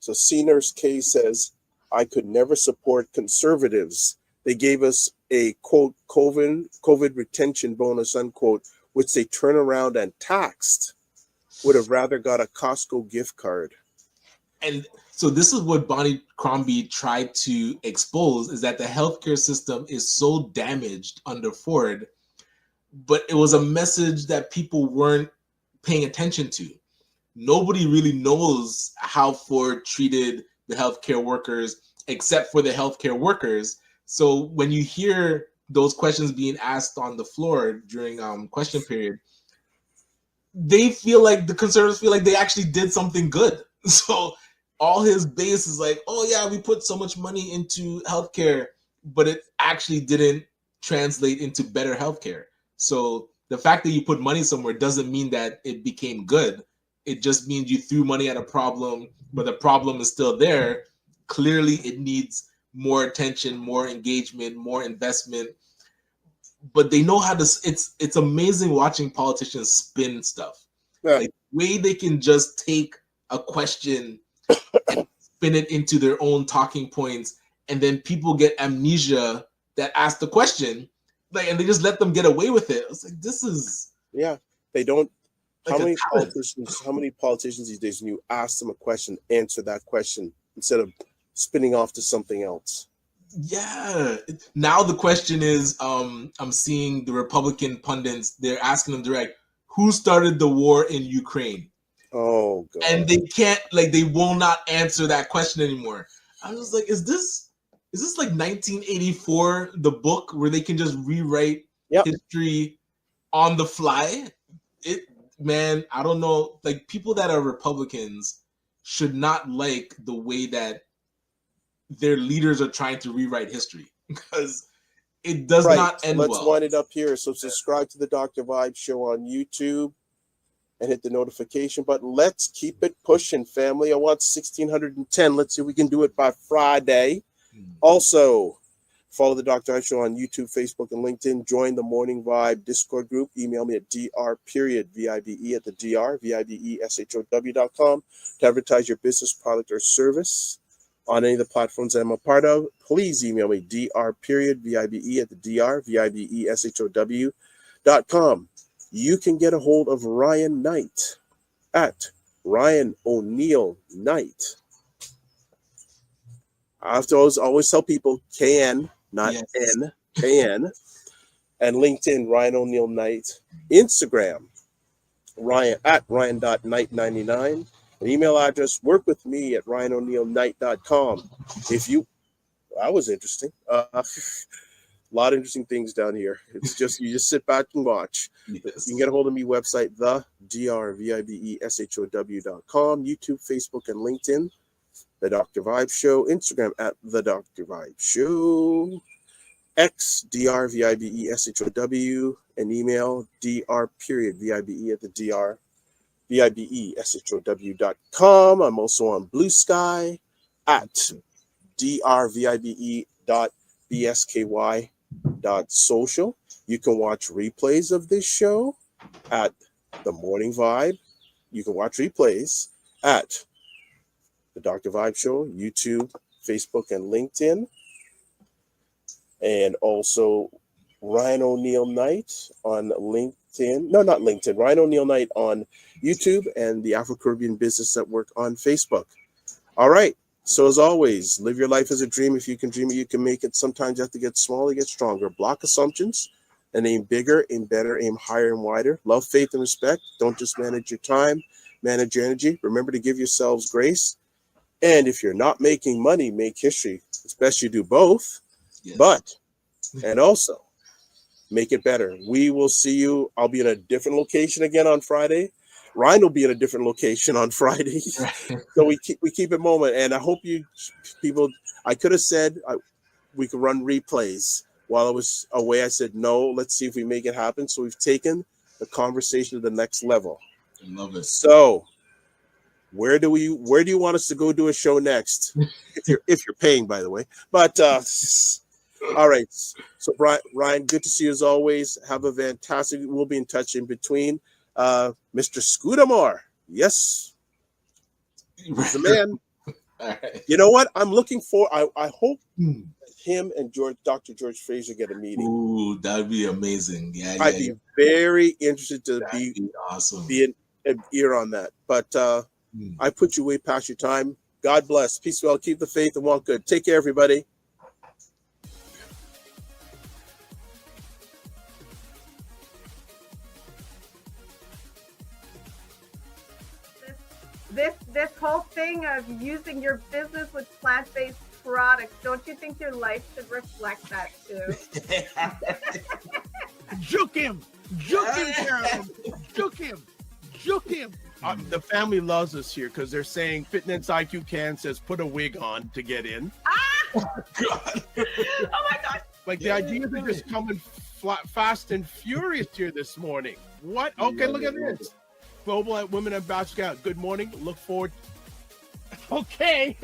C: So Senior's case says, I could never support conservatives. They gave us a, quote, COVID retention bonus, unquote, which they turn around and taxed. Would have rather got a Costco gift card.
D: And so this is what Bonnie Crombie tried to expose, is that the healthcare system is so damaged under Ford, but it was a message that people weren't paying attention to. Nobody really knows how Ford treated the healthcare workers, except for the healthcare workers. So when you hear those questions being asked on the floor during question period, they feel like the conservatives feel like they actually did something good. So all his base is like, oh yeah, we put so much money into healthcare, but it actually didn't translate into better healthcare. So the fact that you put money somewhere doesn't mean that it became good. It just means you threw money at a problem, but the problem is still there. Clearly, it needs more attention, more engagement, more investment. But they know how to. It's amazing watching politicians spin stuff.
C: Yeah.
D: Like, the way they can just take a question and spin it into their own talking points and then people get amnesia that ask the question, like, and they just let them get away with it. It's like, this is
C: they don't.
D: like
C: How many politicians these days, when you ask them a question, answer that question instead of spinning off to something else?
D: Yeah. Now the question is, I'm seeing the Republican pundits, they're asking them direct, who started the war in Ukraine?
C: Oh God.
D: And they can't, like, they will not answer that question anymore. I was just like, is this like 1984, the book where they can just rewrite history on the fly? Man, I don't know. Like, people that are Republicans should not like the way that their leaders are trying to rewrite history, because it does not end well.
C: Let's wind it up here. So subscribe to the Dr. Vibe Show on YouTube and hit the notification button. Let's keep it pushing, family. I want 1,610. Let's see if we can do it by Friday. Also, follow the Dr. Vibe Show on YouTube, Facebook, and LinkedIn. Join the Morning Vibe Discord group. Email me at dr.vibe@thedr.com to advertise your business, product, or service on any of the platforms I'm a part of. Please email me dr.vibe@thedr.com. You can get a hold of Ryan Knight at Ryan O'Neill Knight. I have to always tell people KN, not N, KN. And LinkedIn, Ryan O'Neill Knight. Instagram, Ryan at Ryan.Knight99. An email address, work with me at RyanO'NeillKnight.com. That was interesting. A lot of interesting things down here. It's just, you just sit back and watch.
D: Yes.
C: You can get a hold of me, website, thedrvibeshow.com, YouTube, Facebook, and LinkedIn, The Dr. Vibe Show, Instagram at The Dr. Vibe Show, X, drvibeshow, and email dr.vibe@thedrvibeshow.com. I'm also on Blue Sky at drvibe.bsky.social. You can watch replays of this show at The Morning Vibe. You can watch replays at The Dr. Vibe Show, YouTube, Facebook, and LinkedIn. And also Ryan O'Neill Knight on LinkedIn. No, not LinkedIn. Ryan O'Neill Knight on YouTube and the Afro-Caribbean Business Network on Facebook. All right. So as always, live your life as a dream. If you can dream it, you can make it. Sometimes you have to get smaller, get stronger. Block assumptions and aim bigger, aim better, aim higher and wider. Love, faith, and respect. Don't just manage your time, manage your energy. Remember to give yourselves grace. And if you're not making money, make history. It's best you do both. Yes. But, and also, make it better. We will see you. I'll be in a different location again on Friday. Ryan will be in a different location on Friday. So we keep it moment. And I hope you people, I could have said we could run replays while I was away. I said, no, let's see if we make it happen. So we've taken the conversation to the next level.
D: I love it.
C: So where do you want us to go do a show next? if you're paying, by the way. But all right. So Ryan, good to see you as always. Have a fantastic. We'll be in touch in between. Mr. Scudamore. Yes. He's the man.
D: Right.
C: You know what? I'm looking for I hope him and Dr. George Fraser get a meeting.
D: Ooh, that'd be amazing. Yeah.
C: I'd be very interested to be
D: awesome.
C: Be an ear on that. But I put you way past your time. God bless. Peace, well, keep the faith and walk good. Take care, everybody.
H: This whole thing of using your business with plant-based products, don't you think your life should reflect that too?
I: Juke him, Carolyn. Juke him. The family loves us here because they're saying Fitness IQ Can says put a wig on to get in.
H: Oh my God.
I: Like the ideas are just coming fast and furious here this morning. What? Okay, look at this. Global Women Ambassador. Good morning. Look forward. Okay.